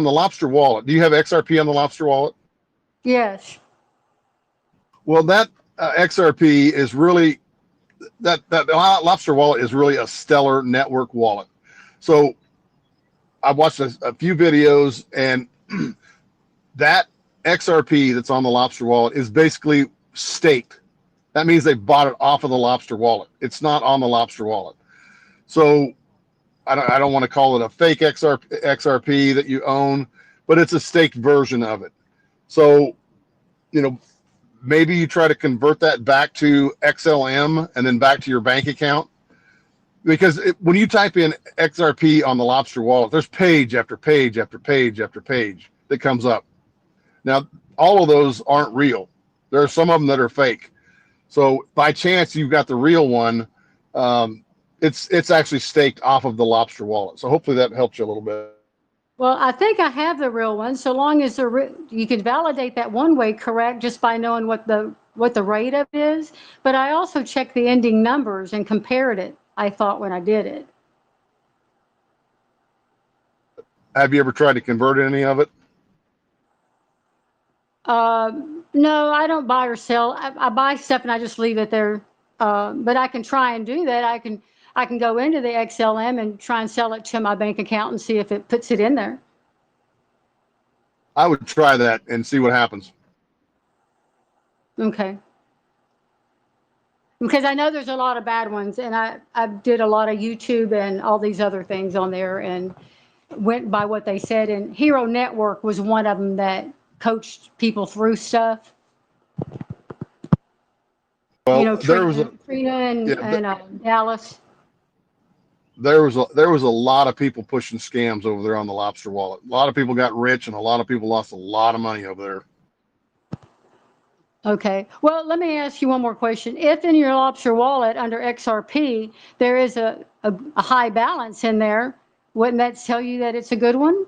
Speaker 2: the Lobster wallet, do you have XRP on the Lobster wallet?
Speaker 6: Yes.
Speaker 2: Well, that XRP is really that Lobster wallet is really a stellar network wallet. So I watched a few videos, and that XRP that's on the Lobster wallet is basically staked. That means they bought it off of the Lobster wallet. It's not on the Lobster wallet. So I don't want to call it a fake XRP that you own, but it's a staked version of it. So, you know, maybe you try to convert that back to XLM and then back to your bank account. Because when you type in XRP on the Lobster wallet, there's page after page after page after page that comes up. Now, all of those aren't real. There are some of them that are fake. So by chance you've got the real one, it's actually staked off of the Lobster wallet. So hopefully that helps you a little bit.
Speaker 6: Well, I think I have the real one, so long as you can validate that one way, correct, just by knowing what the rate of it is. But I also checked the ending numbers and compared it, I thought, when I did it.
Speaker 2: Have you ever tried to convert any of it?
Speaker 6: No, I don't buy or sell. I buy stuff and I just leave it there. But I can try and do that. I can go into the XLM and try and sell it to my bank account and see if it puts it in there.
Speaker 2: I would try that and see what happens.
Speaker 6: Okay. Because I know there's a lot of bad ones, and I did a lot of YouTube and all these other things on there and went by what they said. And Hero Network was one of them that coached people through stuff.
Speaker 2: Well,
Speaker 6: You know,
Speaker 2: there was
Speaker 6: Trina and,
Speaker 2: yeah,
Speaker 6: and Dallas.
Speaker 2: there was a lot of people pushing scams over there on the Lobster wallet. A lot of people got rich, and a lot of people lost a lot of money over there.
Speaker 6: Okay. Well, let me ask you one more question. If in your Lobster wallet under XRP, there is a high balance in there, wouldn't that tell you that it's a good one?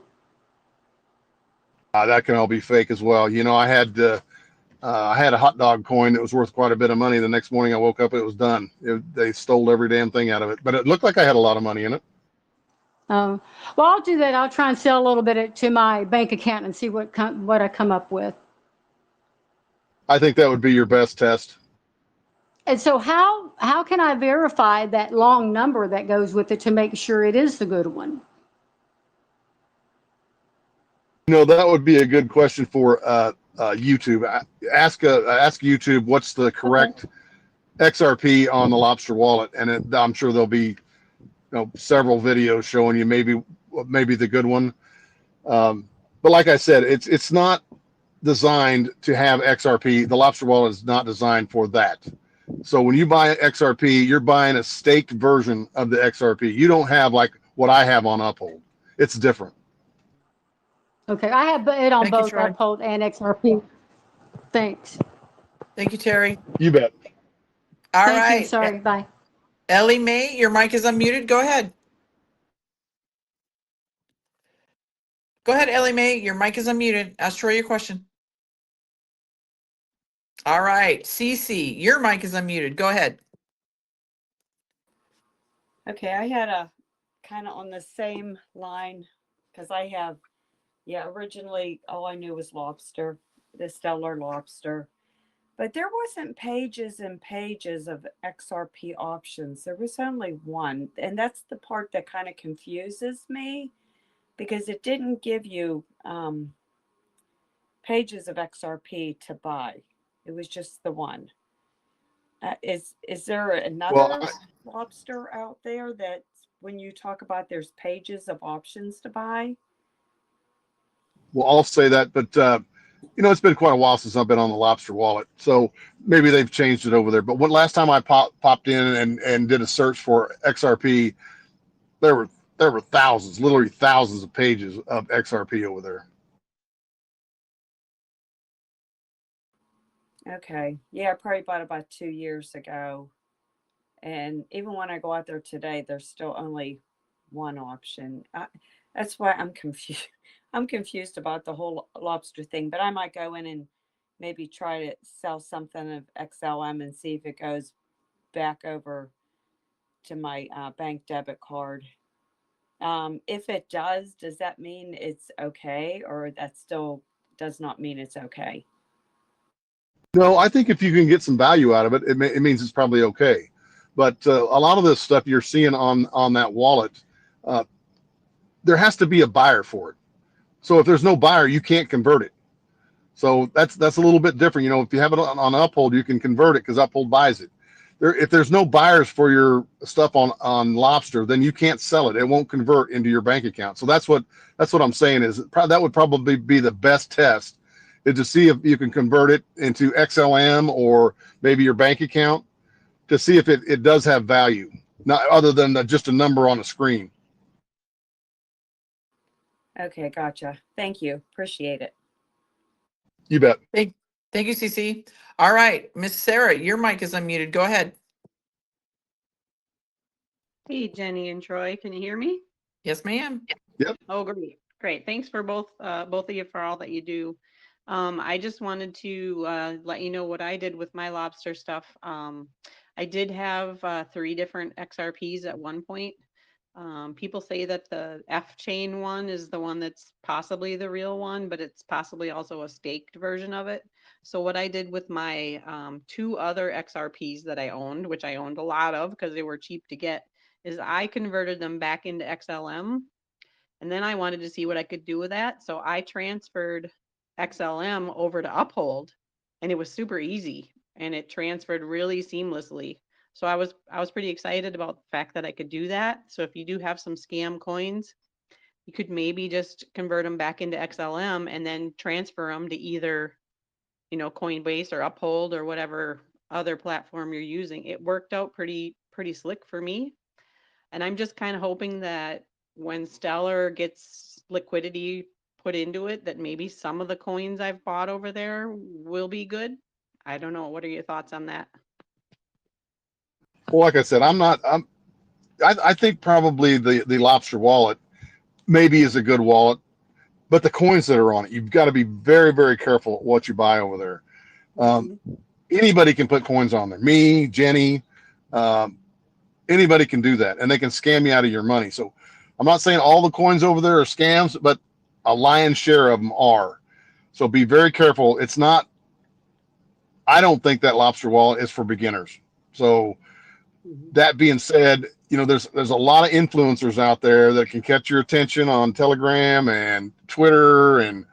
Speaker 2: That can all be fake as well. You know, I had a hot dog coin that was worth quite a bit of money. The next morning I woke up, it was done. They stole every damn thing out of it, but it looked like I had a lot of money in it.
Speaker 6: Well, I'll do that. I'll try and sell a little bit to my bank account and see what I come up with.
Speaker 2: I think that would be your best test.
Speaker 6: And so how can I verify that long number that goes with it to make sure it is the good one?
Speaker 2: You know, that would be a good question for YouTube. Ask YouTube what's the correct XRP on the Lobster wallet, and I'm sure there'll be, several videos showing you maybe the good one. But like I said, it's not designed to have XRP. The Lobster wallet is not designed for that. So when you buy XRP, you're buying a staked version of the XRP. You don't have like what I have on Uphold. It's different.
Speaker 6: Okay, I have it on
Speaker 1: Thank you,
Speaker 6: both
Speaker 1: Troy.
Speaker 6: Uphold and XRP. Thanks.
Speaker 1: Thank you, Terry.
Speaker 2: You bet.
Speaker 1: All
Speaker 6: Thank you.
Speaker 1: right.
Speaker 6: Sorry. Bye.
Speaker 1: Ellie Mae, your mic is unmuted. Go ahead. Go ahead, Ellie Mae. Your mic is unmuted. Ask Troy your question. All right. Cece, your mic is unmuted. Go ahead.
Speaker 7: Okay, I had a kind of on the same line because originally all I knew was lobster, the Stellar lobster. But there wasn't pages and pages of XRP options. There was only one. And that's the part that kind of confuses me because it didn't give you pages of XRP to buy. It was just the one. Is there another
Speaker 2: Well,
Speaker 7: lobster out there that when you talk about there's pages of options to buy?
Speaker 2: well, I'll say that, but it's been quite a while since I've been on the Lobster wallet, so maybe they've changed it over there. But when last time I popped in and did a search for XRP, there were thousands, literally thousands of pages of XRP over there.
Speaker 7: Okay. Yeah, I probably bought about 2 years ago. And even when I go out there today, there's still only one option. That's why I'm confused. I'm confused about the whole lobster thing, but I might go in and maybe try to sell something of XLM and see if it goes back over to my bank debit card. If it does that mean it's okay, or that still does not mean it's okay?
Speaker 2: No, I think if you can get some value out of it, it means it's probably okay. But a lot of this stuff you're seeing on that wallet, there has to be a buyer for it. So if there's no buyer, you can't convert it. So that's a little bit different. If you have it on Uphold, you can convert it because Uphold buys it. If there's no buyers for your stuff on Lobster, then you can't sell it. It won't convert into your bank account. So that's what I'm saying is that would probably be the best test, is to see if you can convert it into XLM or maybe your bank account to see if it does have value, not other than just a number on a screen.
Speaker 7: Okay, gotcha. Thank you. Appreciate it.
Speaker 2: You bet.
Speaker 1: Thank you, CC. All right, Miss Sarah, your mic is unmuted. Go ahead.
Speaker 8: Hey, Jenny and Troy, can you hear me?
Speaker 1: Yes, ma'am.
Speaker 8: Oh, great. Great. Thanks for both of you for all that you do. I just wanted to let you know what I did with my lobster stuff. I did have 3 different XRPs at one point. People say that the F chain one is the one that's possibly the real one, but it's possibly also a staked version of it. So what I did with my 2 other XRPs that I owned, which I owned a lot of because they were cheap to get, is I converted them back into XLM. And then I wanted to see what I could do with that. So I transferred XLM over to Uphold, and it was super easy and it transferred really seamlessly. So I was pretty excited about the fact that I could do that. So if you do have some scam coins, you could maybe just convert them back into XLM and then transfer them to either, Coinbase or Uphold or whatever other platform you're using. It worked out pretty slick for me. And I'm just kind of hoping that when Stellar gets liquidity put into it, that maybe some of the coins I've bought over there will be good. I don't know. What are your thoughts on that?
Speaker 2: Well, like I said, I think probably the Lobster wallet maybe is a good wallet, but the coins that are on it, you've got to be very, very careful what you buy over there. Anybody can put coins on there. Me, Jenny, anybody can do that, and they can scam you out of your money. So I'm not saying all the coins over there are scams, but a lion's share of them are. So be very careful. I don't think that Lobster wallet is for beginners. So that being said, there's a lot of influencers out there that can catch your attention on Telegram and Twitter, and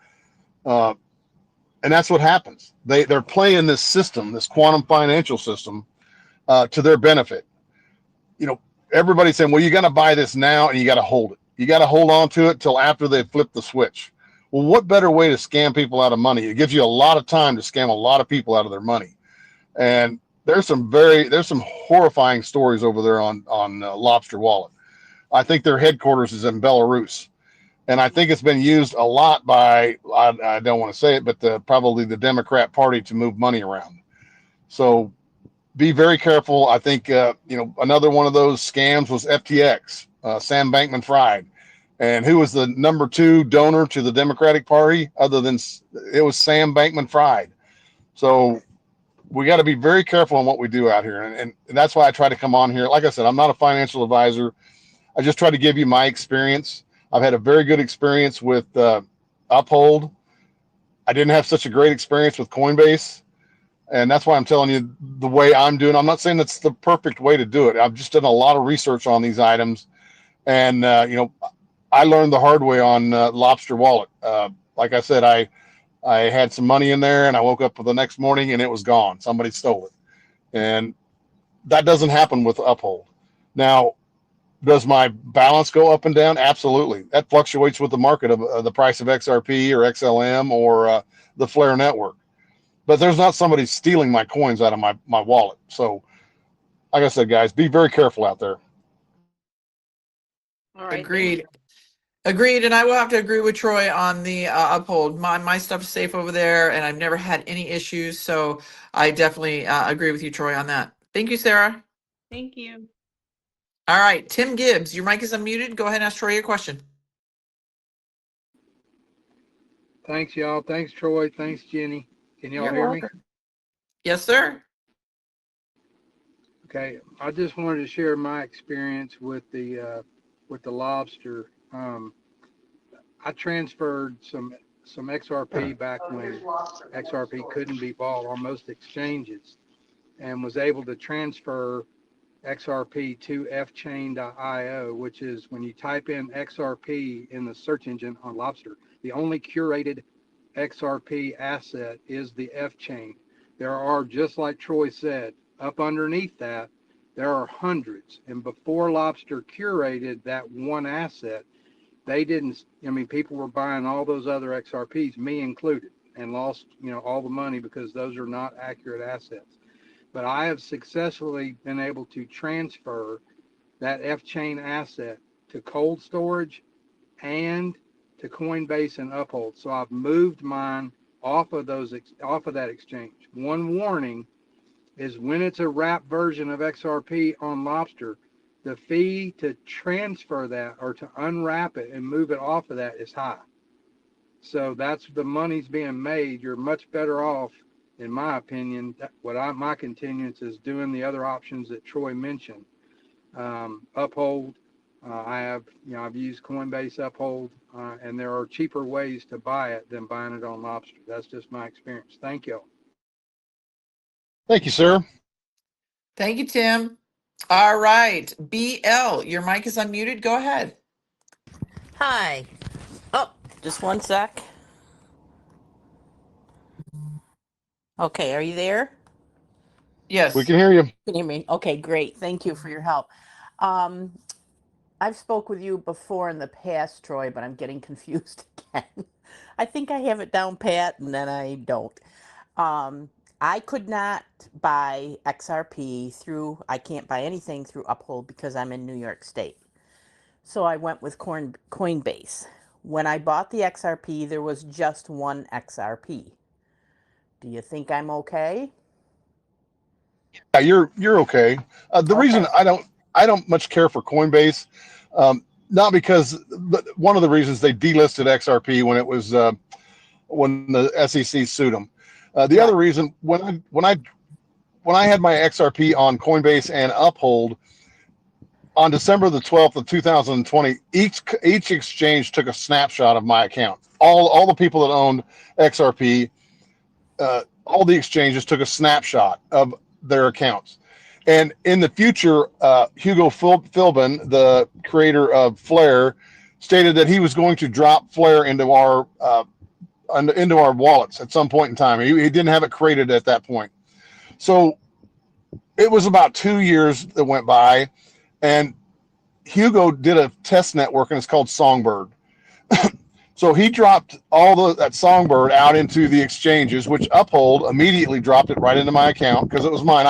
Speaker 2: that's what happens. They're playing this system, this quantum financial system, to their benefit. Everybody's saying, well, you got to buy this now and you got to hold it. You got to hold on to it till after they flip the switch. Well, what better way to scam people out of money? It gives you a lot of time to scam a lot of people out of their money. And there's some horrifying stories over there on Lobster wallet. I think their headquarters is in Belarus, and I think it's been used a lot by, I don't want to say it, but probably the Democrat Party to move money around. So be very careful. I think, another one of those scams was FTX, Sam Bankman-Fried. And who was the number 2 donor to the Democratic Party other than it was Sam Bankman-Fried. So we got to be very careful on what we do out here. And that's why I try to come on here. Like I said, I'm not a financial advisor. I just try to give you my experience. I've had a very good experience with Uphold. I didn't have such a great experience with Coinbase. And that's why I'm telling you the way I'm doing. I'm not saying that's the perfect way to do it. I've just done a lot of research on these items. And, I learned the hard way on Lobster Wallet. Like I said, I had some money in there and I woke up the next morning and it was gone. Somebody stole it. And that doesn't happen with Uphold. Now, does my balance go up and down? Absolutely. That fluctuates with the market of the price of XRP or XLM or the Flare network. But there's not somebody stealing my coins out of my wallet. So, like I said, guys, be very careful out there.
Speaker 8: All right.
Speaker 1: Agreed. Agreed. And I will have to agree with Troy on the Uphold. My stuff is safe over there and I've never had any issues. So I definitely agree with you, Troy, on that. Thank you, Sarah.
Speaker 8: Thank you.
Speaker 1: All right. Tim Gibbs, your mic is unmuted. Go ahead and ask Troy your question.
Speaker 9: Thanks, y'all. Thanks, Troy. Thanks, Jenny. Can y'all
Speaker 1: You're
Speaker 9: hear me?
Speaker 1: welcome. Yes, sir.
Speaker 9: Okay. I just wanted to share my experience with the lobster. I transferred some XRP back when XRP couldn't be bought on most exchanges, and was able to transfer XRP to fchain.io, which is when you type in XRP in the search engine on Lobster, the only curated XRP asset is the fchain. There are, just like Troy said, up underneath that, there are hundreds. And before Lobster curated that one asset, they didn't, people were buying all those other XRPs, me included, and lost, all the money because those are not accurate assets. But I have successfully been able to transfer that fchain asset to cold storage and to Coinbase and Uphold. So I've moved mine off of that exchange. One warning is when it's a wrap version of XRP on Lobster, the fee to transfer that or to unwrap it and move it off of that is high. So that's the money's being made. You're much better off, in my opinion. My continuance is doing the other options that Troy mentioned. Uphold, I've used Coinbase Uphold, and there are cheaper ways to buy it than buying it on Lobster. That's just my experience. Thank you.
Speaker 2: Thank you, sir.
Speaker 1: Thank you, Tim. All right. BL, your mic is unmuted. Go ahead.
Speaker 10: Hi. Oh, just one sec. Okay, are you there?
Speaker 1: Yes.
Speaker 2: We can hear you.
Speaker 10: Can you hear me? Okay, great. Thank you for your help. I've spoke with you before in the past, Troy, but I'm getting confused again. I think I have it down pat, and then I don't. I could not buy XRP I can't buy anything through Uphold because I'm in New York State. So I went with Coinbase. When I bought the XRP, there was just one XRP. Do you think I'm okay?
Speaker 2: Yeah, you're okay. The reason I don't much care for Coinbase, not because, but one of the reasons they delisted XRP when it was when the SEC sued them. The other reason, when I had my XRP on Coinbase and Uphold on December the 12th of 2020, each exchange took a snapshot of my account. All the people that owned XRP, all the exchanges took a snapshot of their accounts. And in the future, Hugo Philbin, the creator of Flare, stated that he was going to drop Flare into our wallets at some point in time. He didn't have it created at that point. So it was about 2 years that went by, and Hugo did a test network, and it's called Songbird. So he dropped that Songbird out into the exchanges, which Uphold immediately dropped it right into my account because it was mine.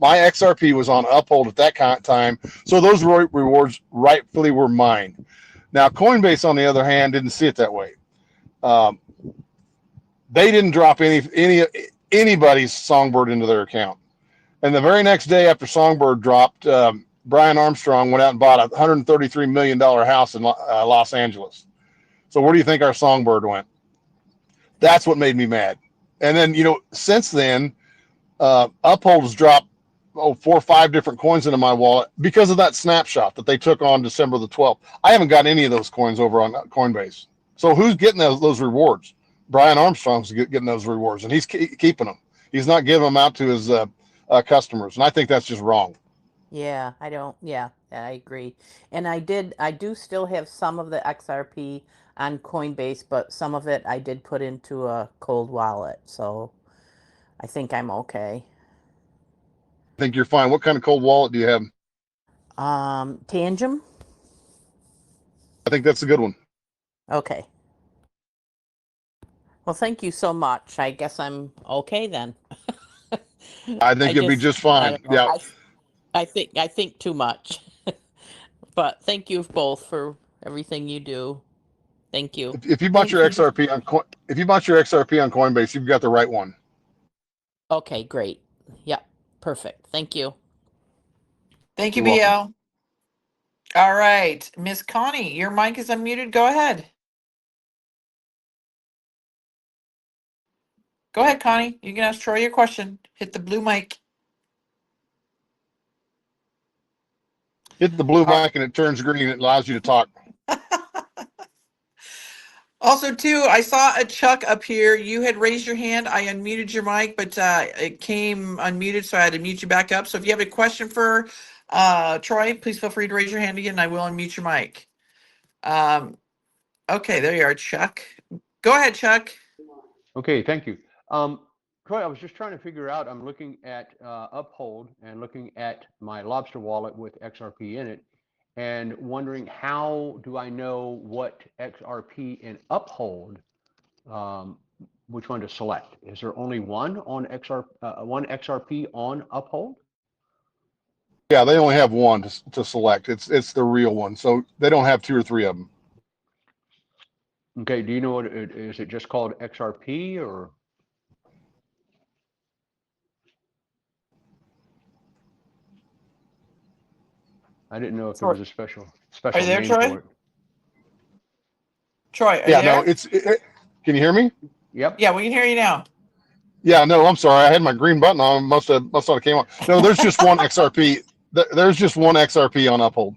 Speaker 2: My XRP was on Uphold at that time, so those rewards rightfully were mine. Now Coinbase, on the other hand, didn't see it that way. They didn't drop anybody's Songbird into their account. And the very next day after Songbird dropped, Brian Armstrong went out and bought a $133 million house in Los Angeles. So where do you think our Songbird went? That's what made me mad. And then, since then, Uphold has dropped 4 or 5 different coins into my wallet because of that snapshot that they took on December the 12th. I haven't got any of those coins over on Coinbase. So who's getting those rewards? Brian Armstrong's getting those rewards, and he's keeping them. He's not giving them out to his customers, and I think that's just wrong.
Speaker 10: Yeah, I agree. And I do still have some of the XRP on Coinbase, but some of it I did put into a cold wallet. So I think I'm okay.
Speaker 2: I think you're fine. What kind of cold wallet do you have?
Speaker 10: Tangem?
Speaker 2: I think that's a good one.
Speaker 10: Okay. Well, thank you so much. I guess I'm okay then.
Speaker 2: I think you'll be just fine. Yeah.
Speaker 10: I think too much. But thank you both for everything you do. Thank you.
Speaker 2: If you bought your XRP on Coinbase, you've got the right one.
Speaker 10: Okay, great. Yep, perfect. Thank you.
Speaker 1: Thank you,
Speaker 2: You're
Speaker 1: BL.
Speaker 2: welcome.
Speaker 1: All right, Miss Connie, your mic is unmuted. Go ahead. Go ahead, Connie. You can ask Troy your question. Hit the blue mic.
Speaker 2: Hit the blue mic and it turns green. It allows you to talk.
Speaker 1: Also, too, I saw a Chuck up here. You had raised your hand. I unmuted your mic, but it came unmuted, so I had to mute you back up. So if you have a question for Troy, please feel free to raise your hand again, and I will unmute your mic. Okay, there you are, Chuck. Go ahead, Chuck.
Speaker 11: Okay, thank you. Troy, I was just trying to figure out, I'm looking at Uphold and looking at my Lobster wallet with XRP in it, and wondering how do I know what XRP in Uphold, which one to select? Is there only one on one XRP on Uphold?
Speaker 2: Yeah, they only have one to select. It's the real one. So they don't have 2 or 3 of them.
Speaker 11: Okay, do you know what is it just called XRP or? I didn't know if there was a special
Speaker 1: Are you there,
Speaker 11: name
Speaker 1: Troy?
Speaker 11: for it.
Speaker 1: Troy, are
Speaker 2: Yeah,
Speaker 1: you there?
Speaker 2: no, can you hear me?
Speaker 11: Yep.
Speaker 1: Yeah, we can hear you now.
Speaker 2: Yeah, no, I'm sorry. I had my green button on. Must have came on. No, there's just one XRP. There's just one XRP on Uphold.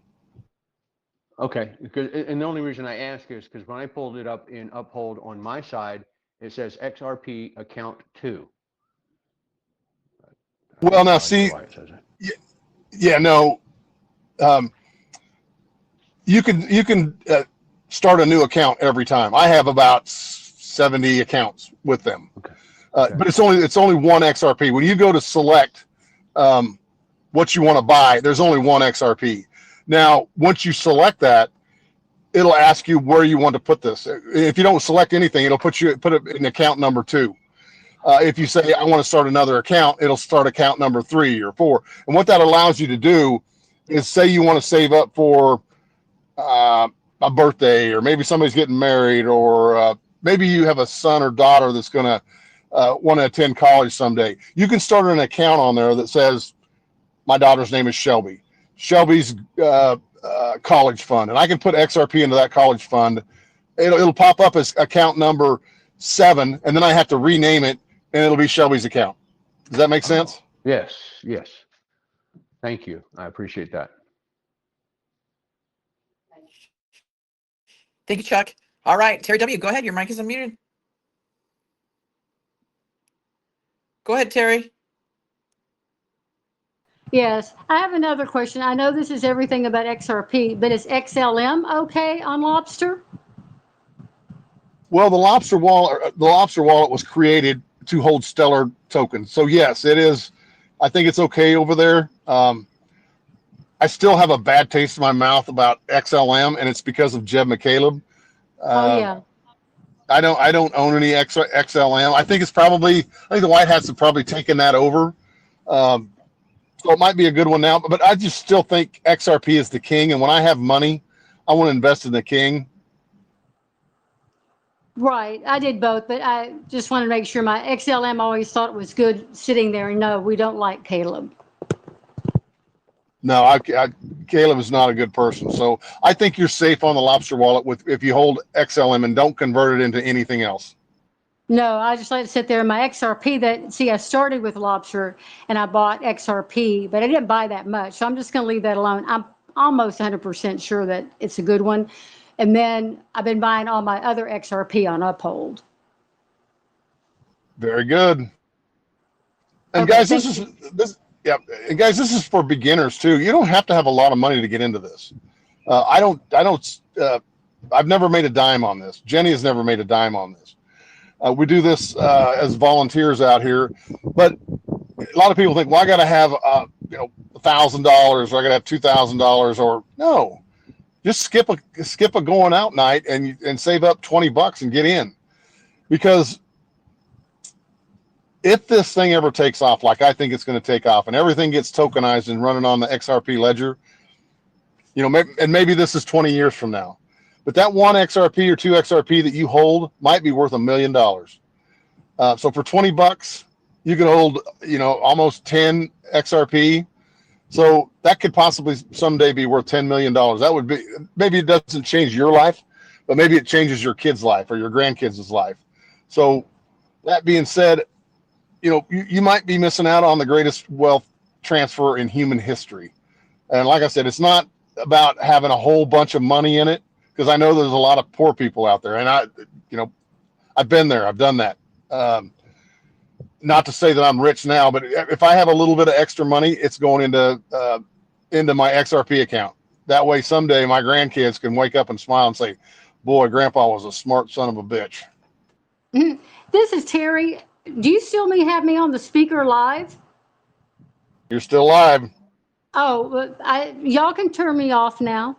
Speaker 11: Okay, and the only reason I ask is because when I pulled it up in Uphold on my side, it says XRP account 2.
Speaker 2: Well, now see, yeah, no, you can start a new account every time. I have about 70 accounts with them,
Speaker 11: Okay.
Speaker 2: But it's only one XRP. When you go to select what you want to buy, there's only one XRP. Now, once you select that, it'll ask you where you want to put this. If you don't select anything, it'll put it in account number 2. If you say, I want to start another account, it'll start account number 3 or 4. And what that allows you to do is say you want to save up for a birthday, or maybe somebody's getting married, or maybe you have a son or daughter that's going to want to attend college someday. You can start an account on there that says, my daughter's name is Shelby. Shelby's college fund, and I can put XRP into that college fund. It'll pop up as account number 7, and then I have to rename it, and it'll be Shelby's account. Does that make sense?
Speaker 11: Yes. Thank you. I appreciate that.
Speaker 1: Thank you, Chuck. All right, Terry W., go ahead. Your mic is unmuted. Go ahead, Terry.
Speaker 6: Yes, I have another question. I know this is everything about XRP, but is XLM okay on Lobster?
Speaker 2: Well, the Lobster wallet was created to hold Stellar tokens. So yes, it is. I think it's okay over there. I still have a bad taste in my mouth about XLM, and it's because of Jeb McCaleb.
Speaker 6: Oh yeah.
Speaker 2: I don't own any XLM. I think the White Hats have probably taken that over. So it might be a good one now, but I just still think XRP is the king. And when I have money, I want to invest in the king.
Speaker 6: Right, I did both, but I just wanted to make sure my XLM always thought it was good sitting there. No, we don't like Caleb.
Speaker 2: No, Caleb is not a good person. So I think you're safe on the lobster wallet with if you hold XLM and don't convert it into anything else.
Speaker 6: No, I just let it sit there in my XRP that, see, I started with lobster and I bought XRP, but I didn't buy that much. So I'm just going to leave that alone. I'm almost 100% sure that it's a good one. And then I've been buying all my other XRP on Uphold.
Speaker 2: Very good. And
Speaker 6: Okay,
Speaker 2: guys,
Speaker 6: thank
Speaker 2: yeah, and guys, this is for beginners too. You don't have to have a lot of money to get into this. I've never made a dime on this. Jenny has never made a dime on this. We do this as volunteers out here, but a lot of people think, well, I got to have $1,000 or I got to have $2,000 or no, just skip a going out night and save up $20 and get in, because if this thing ever takes off, like I think it's going to take off, and everything gets tokenized and running on the XRP ledger, maybe this is 20 years from now. But that one XRP or two XRP that you hold might be worth $1 million. So for $20, you can hold, almost 10 XRP. So that could possibly someday be worth $10 million. That would be, maybe it doesn't change your life, but maybe it changes your kid's life or your grandkids' life. So that being said, you might be missing out on the greatest wealth transfer in human history. And like I said, it's not about having a whole bunch of money in it, because I know there's a lot of poor people out there, and I've been there, I've done that. Not to say that I'm rich now, but if I have a little bit of extra money, it's going into my XRP account. That way, someday my grandkids can wake up and smile and say, "Boy, Grandpa was a smart son of a bitch."
Speaker 6: This is Terry. Do you still have me on the speaker live?
Speaker 2: You're still live.
Speaker 6: Oh, y'all can turn me off now.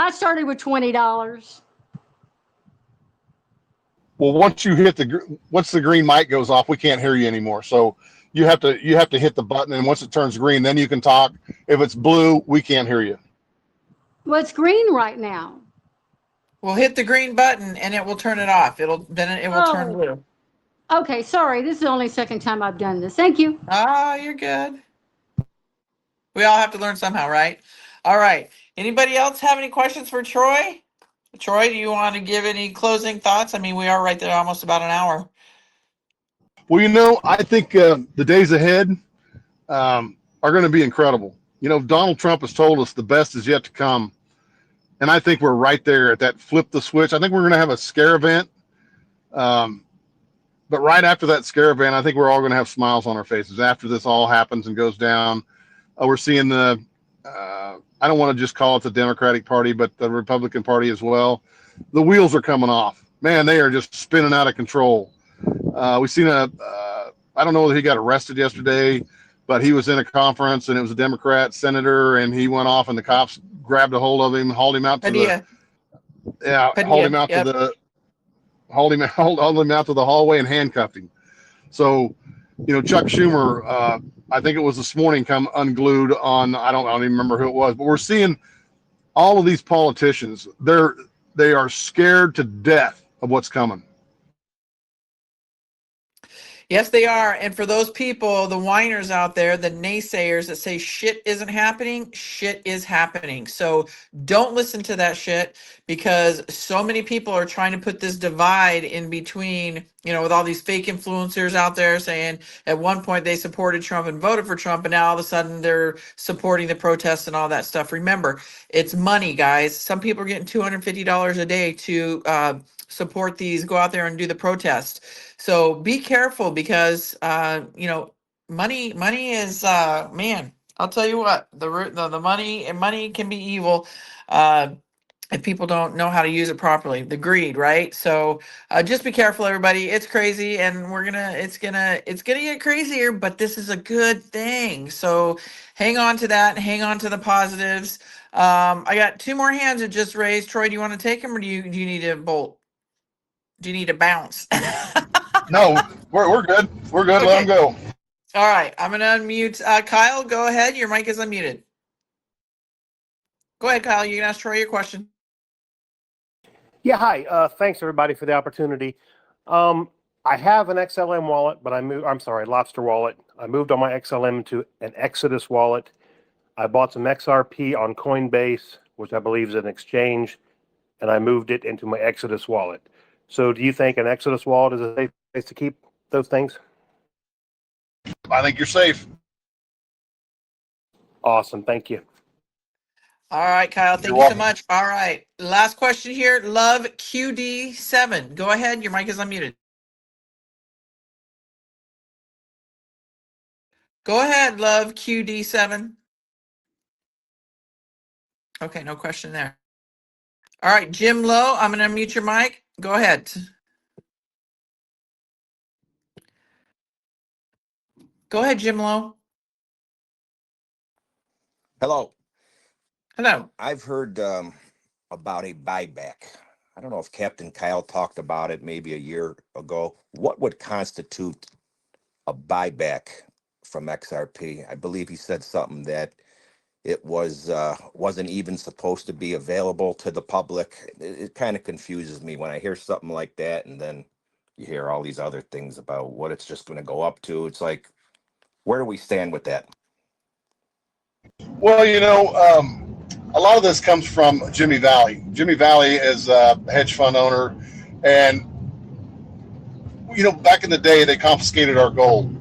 Speaker 6: I started with $20.
Speaker 2: Well, once the green mic goes off, we can't hear you anymore. So you have to hit the button, and once it turns green, then you can talk. If it's blue, we can't hear you.
Speaker 6: Well, it's green right now.
Speaker 1: Well, hit the green button and it will turn it off. It will turn
Speaker 6: Oh.
Speaker 1: blue.
Speaker 6: Okay, sorry. This is the only second time I've done this. Thank you.
Speaker 1: Ah, you're good. We all have to learn somehow, right? All right. Anybody else have any questions for Troy? Troy, do you want to give any closing thoughts? I mean, we are right there almost about an hour.
Speaker 2: Well, I think the days ahead are going to be incredible. Donald Trump has told us the best is yet to come. And I think we're right there at that flip the switch. I think we're going to have a scare event. But right after that scare event, I think we're all going to have smiles on our faces after this all happens and goes down. We're seeing I don't want to just call it the Democratic Party, but the Republican Party as well. The wheels are coming off. Man, they are just spinning out of control. We've seen I don't know whether he got arrested yesterday, but he was in a conference and it was a Democrat senator, and he went off and the cops grabbed a hold of him, hauled him out to
Speaker 1: Padilla.
Speaker 2: hauled him out
Speaker 1: Yep.
Speaker 2: hauled him out to the hallway and handcuffed him. So, Chuck Schumer, I think it was this morning, come unglued on, I don't even remember who it was, but we're seeing all of these politicians. They are scared to death of what's coming.
Speaker 1: Yes, they are. And for those people, the whiners out there, the naysayers that say shit isn't happening, shit is happening. So don't listen to that shit, because so many people are trying to put this divide in between, with all these fake influencers out there saying at one point they supported Trump and voted for Trump, and now all of a sudden they're supporting the protests and all that stuff. Remember, it's money, guys. Some people are getting $250 a day to support these, go out there and do the protest. So be careful, because money is man, I'll tell you what, the money can be evil if people don't know how to use it properly. The greed, right? So just be careful, everybody. It's crazy, and it's gonna get crazier, but this is a good thing. So hang on to that, and hang on to the positives. I got two more hands that just raised. Troy, do you want to take them, or do you need to bolt? Do you need to bounce?
Speaker 2: No, we're good. We're good.
Speaker 1: Okay.
Speaker 2: Let them go.
Speaker 1: All right. I'm going to unmute. Kyle, go ahead. Your mic is unmuted. Go ahead, Kyle. You can ask Troy your question.
Speaker 12: Yeah, hi. Thanks everybody for the opportunity. I have an XLM wallet, but I'm sorry, Lobster wallet. I moved on my XLM to an Exodus wallet. I bought some XRP on Coinbase, which I believe is an exchange, and I moved it into my Exodus wallet. So do you think an Exodus wallet is a safe place to keep those things?
Speaker 2: I think you're safe.
Speaker 12: Awesome. Thank you.
Speaker 1: All right, Kyle, thank
Speaker 2: You're
Speaker 1: you so
Speaker 2: welcome.
Speaker 1: much. All right, last question here. Love QD7. Go ahead. Your mic is unmuted. Go ahead, Love QD7. Okay, no question there. All right, Jim Lowe, I'm going to unmute your mic. Go ahead. Go ahead, Jim Lowe.
Speaker 13: Hello.
Speaker 1: Hello.
Speaker 13: I've heard about a buyback. I don't know if Captain Kyle talked about it maybe a year ago. What would constitute a buyback from XRP? I believe he said something that it wasn't even supposed to be available to the public. It kind of confuses me when I hear something like that, and then you hear all these other things about what it's just going to go up to. It's like, where do we stand with that?
Speaker 2: Well, a lot of this comes from Jimmy Valley. Jimmy Valley is a hedge fund owner, and back in the day, they confiscated our gold.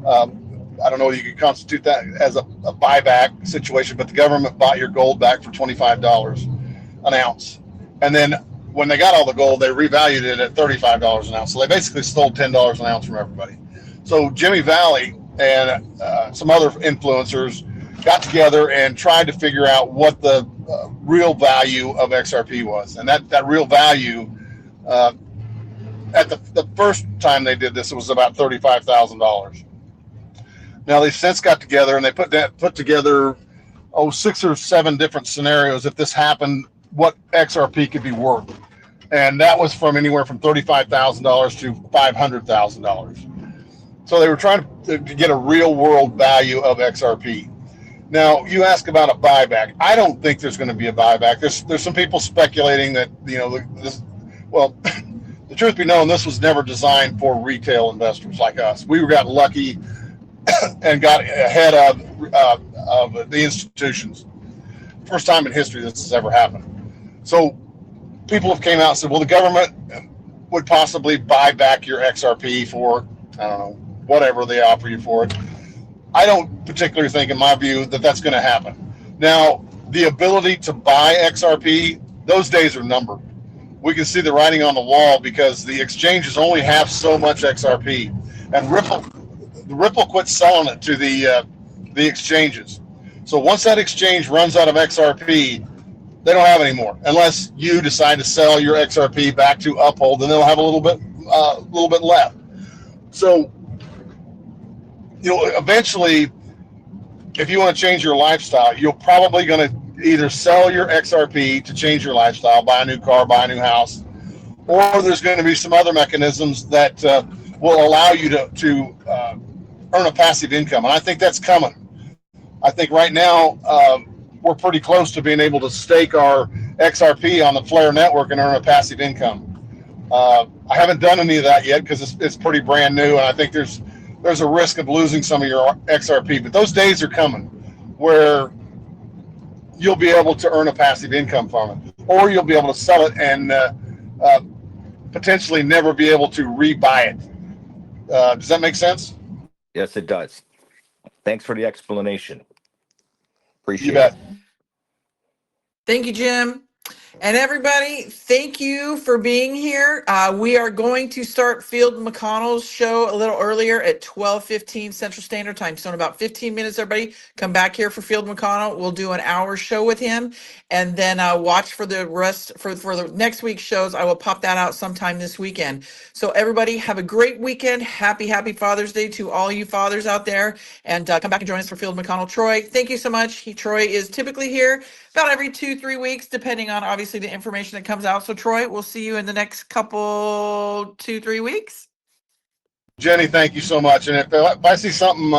Speaker 2: I don't know if you could constitute that as a buyback situation, but the government bought your gold back for $25 an ounce. And then when they got all the gold, they revalued it at $35 an ounce. So they basically stole $10 an ounce from everybody. So Jimmy Valley and some other influencers got together and tried to figure out what the real value of XRP was. And that real value, at the first time they did this, it was about $35,000. Now they've since got together and they put together 6 or 7 different scenarios if this happened, what XRP could be worth, and that was from anywhere from $35,000 to $500,000. So they were trying to get a real world value of XRP. Now you ask about a buyback. I don't think there's going to be a buyback. There's some people speculating that well, the truth be known, this was never designed for retail investors like us. We got lucky and got ahead of the institutions. First time in history this has ever happened. So people have came out and said, well, the government would possibly buy back your XRP for, I don't know, whatever they offer you for it. I don't particularly think, in my view, that that's going to happen. Now, the ability to buy XRP, those days are numbered. We can see the writing on the wall because the exchanges only have so much XRP, and Ripple quit selling it to the exchanges. So once that exchange runs out of XRP, they don't have any more, unless you decide to sell your XRP back to Uphold, and they'll have a little bit left. So, eventually, if you want to change your lifestyle, you're probably going to either sell your XRP to change your lifestyle, buy a new car, buy a new house, or there's going to be some other mechanisms that will allow you to earn a passive income. And I think that's coming. I think right now we're pretty close to being able to stake our XRP on the Flare network and earn a passive income. I haven't done any of that yet because it's pretty brand new, and I think there's a risk of losing some of your XRP. But those days are coming where you'll be able to earn a passive income from it, or you'll be able to sell it and potentially never be able to rebuy it. Does that make sense?
Speaker 13: Yes, it does. Thanks for the explanation. Appreciate
Speaker 2: You bet.
Speaker 13: it.
Speaker 1: Thank you, Jim. And everybody, thank you for being here. We are going to start Field McConnell's show a little earlier at 12:15 Central Standard Time. So in about 15 minutes, everybody, come back here for Field McConnell. We'll do an hour show with him, and then watch for the rest for the next week's shows. I will pop that out sometime this weekend. So everybody, have a great weekend. Happy Father's Day to all you fathers out there, and come back and join us for Field McConnell. Troy, thank you so much. Troy is typically here about every 2-3 weeks, depending on obviously the information that comes out. So Troy, we'll see you in the next couple 2-3 weeks.
Speaker 2: Jenny, thank you so much. And if I see something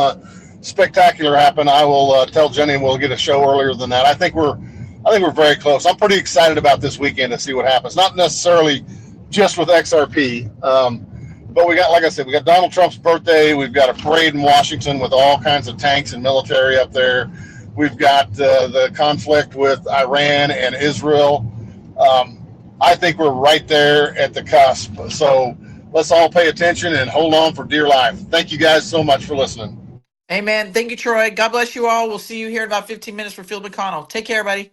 Speaker 2: spectacular happen, I will tell Jenny and we'll get a show earlier than that. I think we're I think we're very close. I'm pretty excited about this weekend to see what happens. Not necessarily just with XRP, but we got, like I said, we got Donald Trump's birthday. We've got a parade in Washington with all kinds of tanks and military up there. We've got the conflict with Iran and Israel. I think we're right there at the cusp. So let's all pay attention and hold on for dear life. Thank you guys so much for listening.
Speaker 1: Amen. Thank you, Troy. God bless you all. We'll see you here in about 15 minutes for Phil McConnell. Take care, buddy.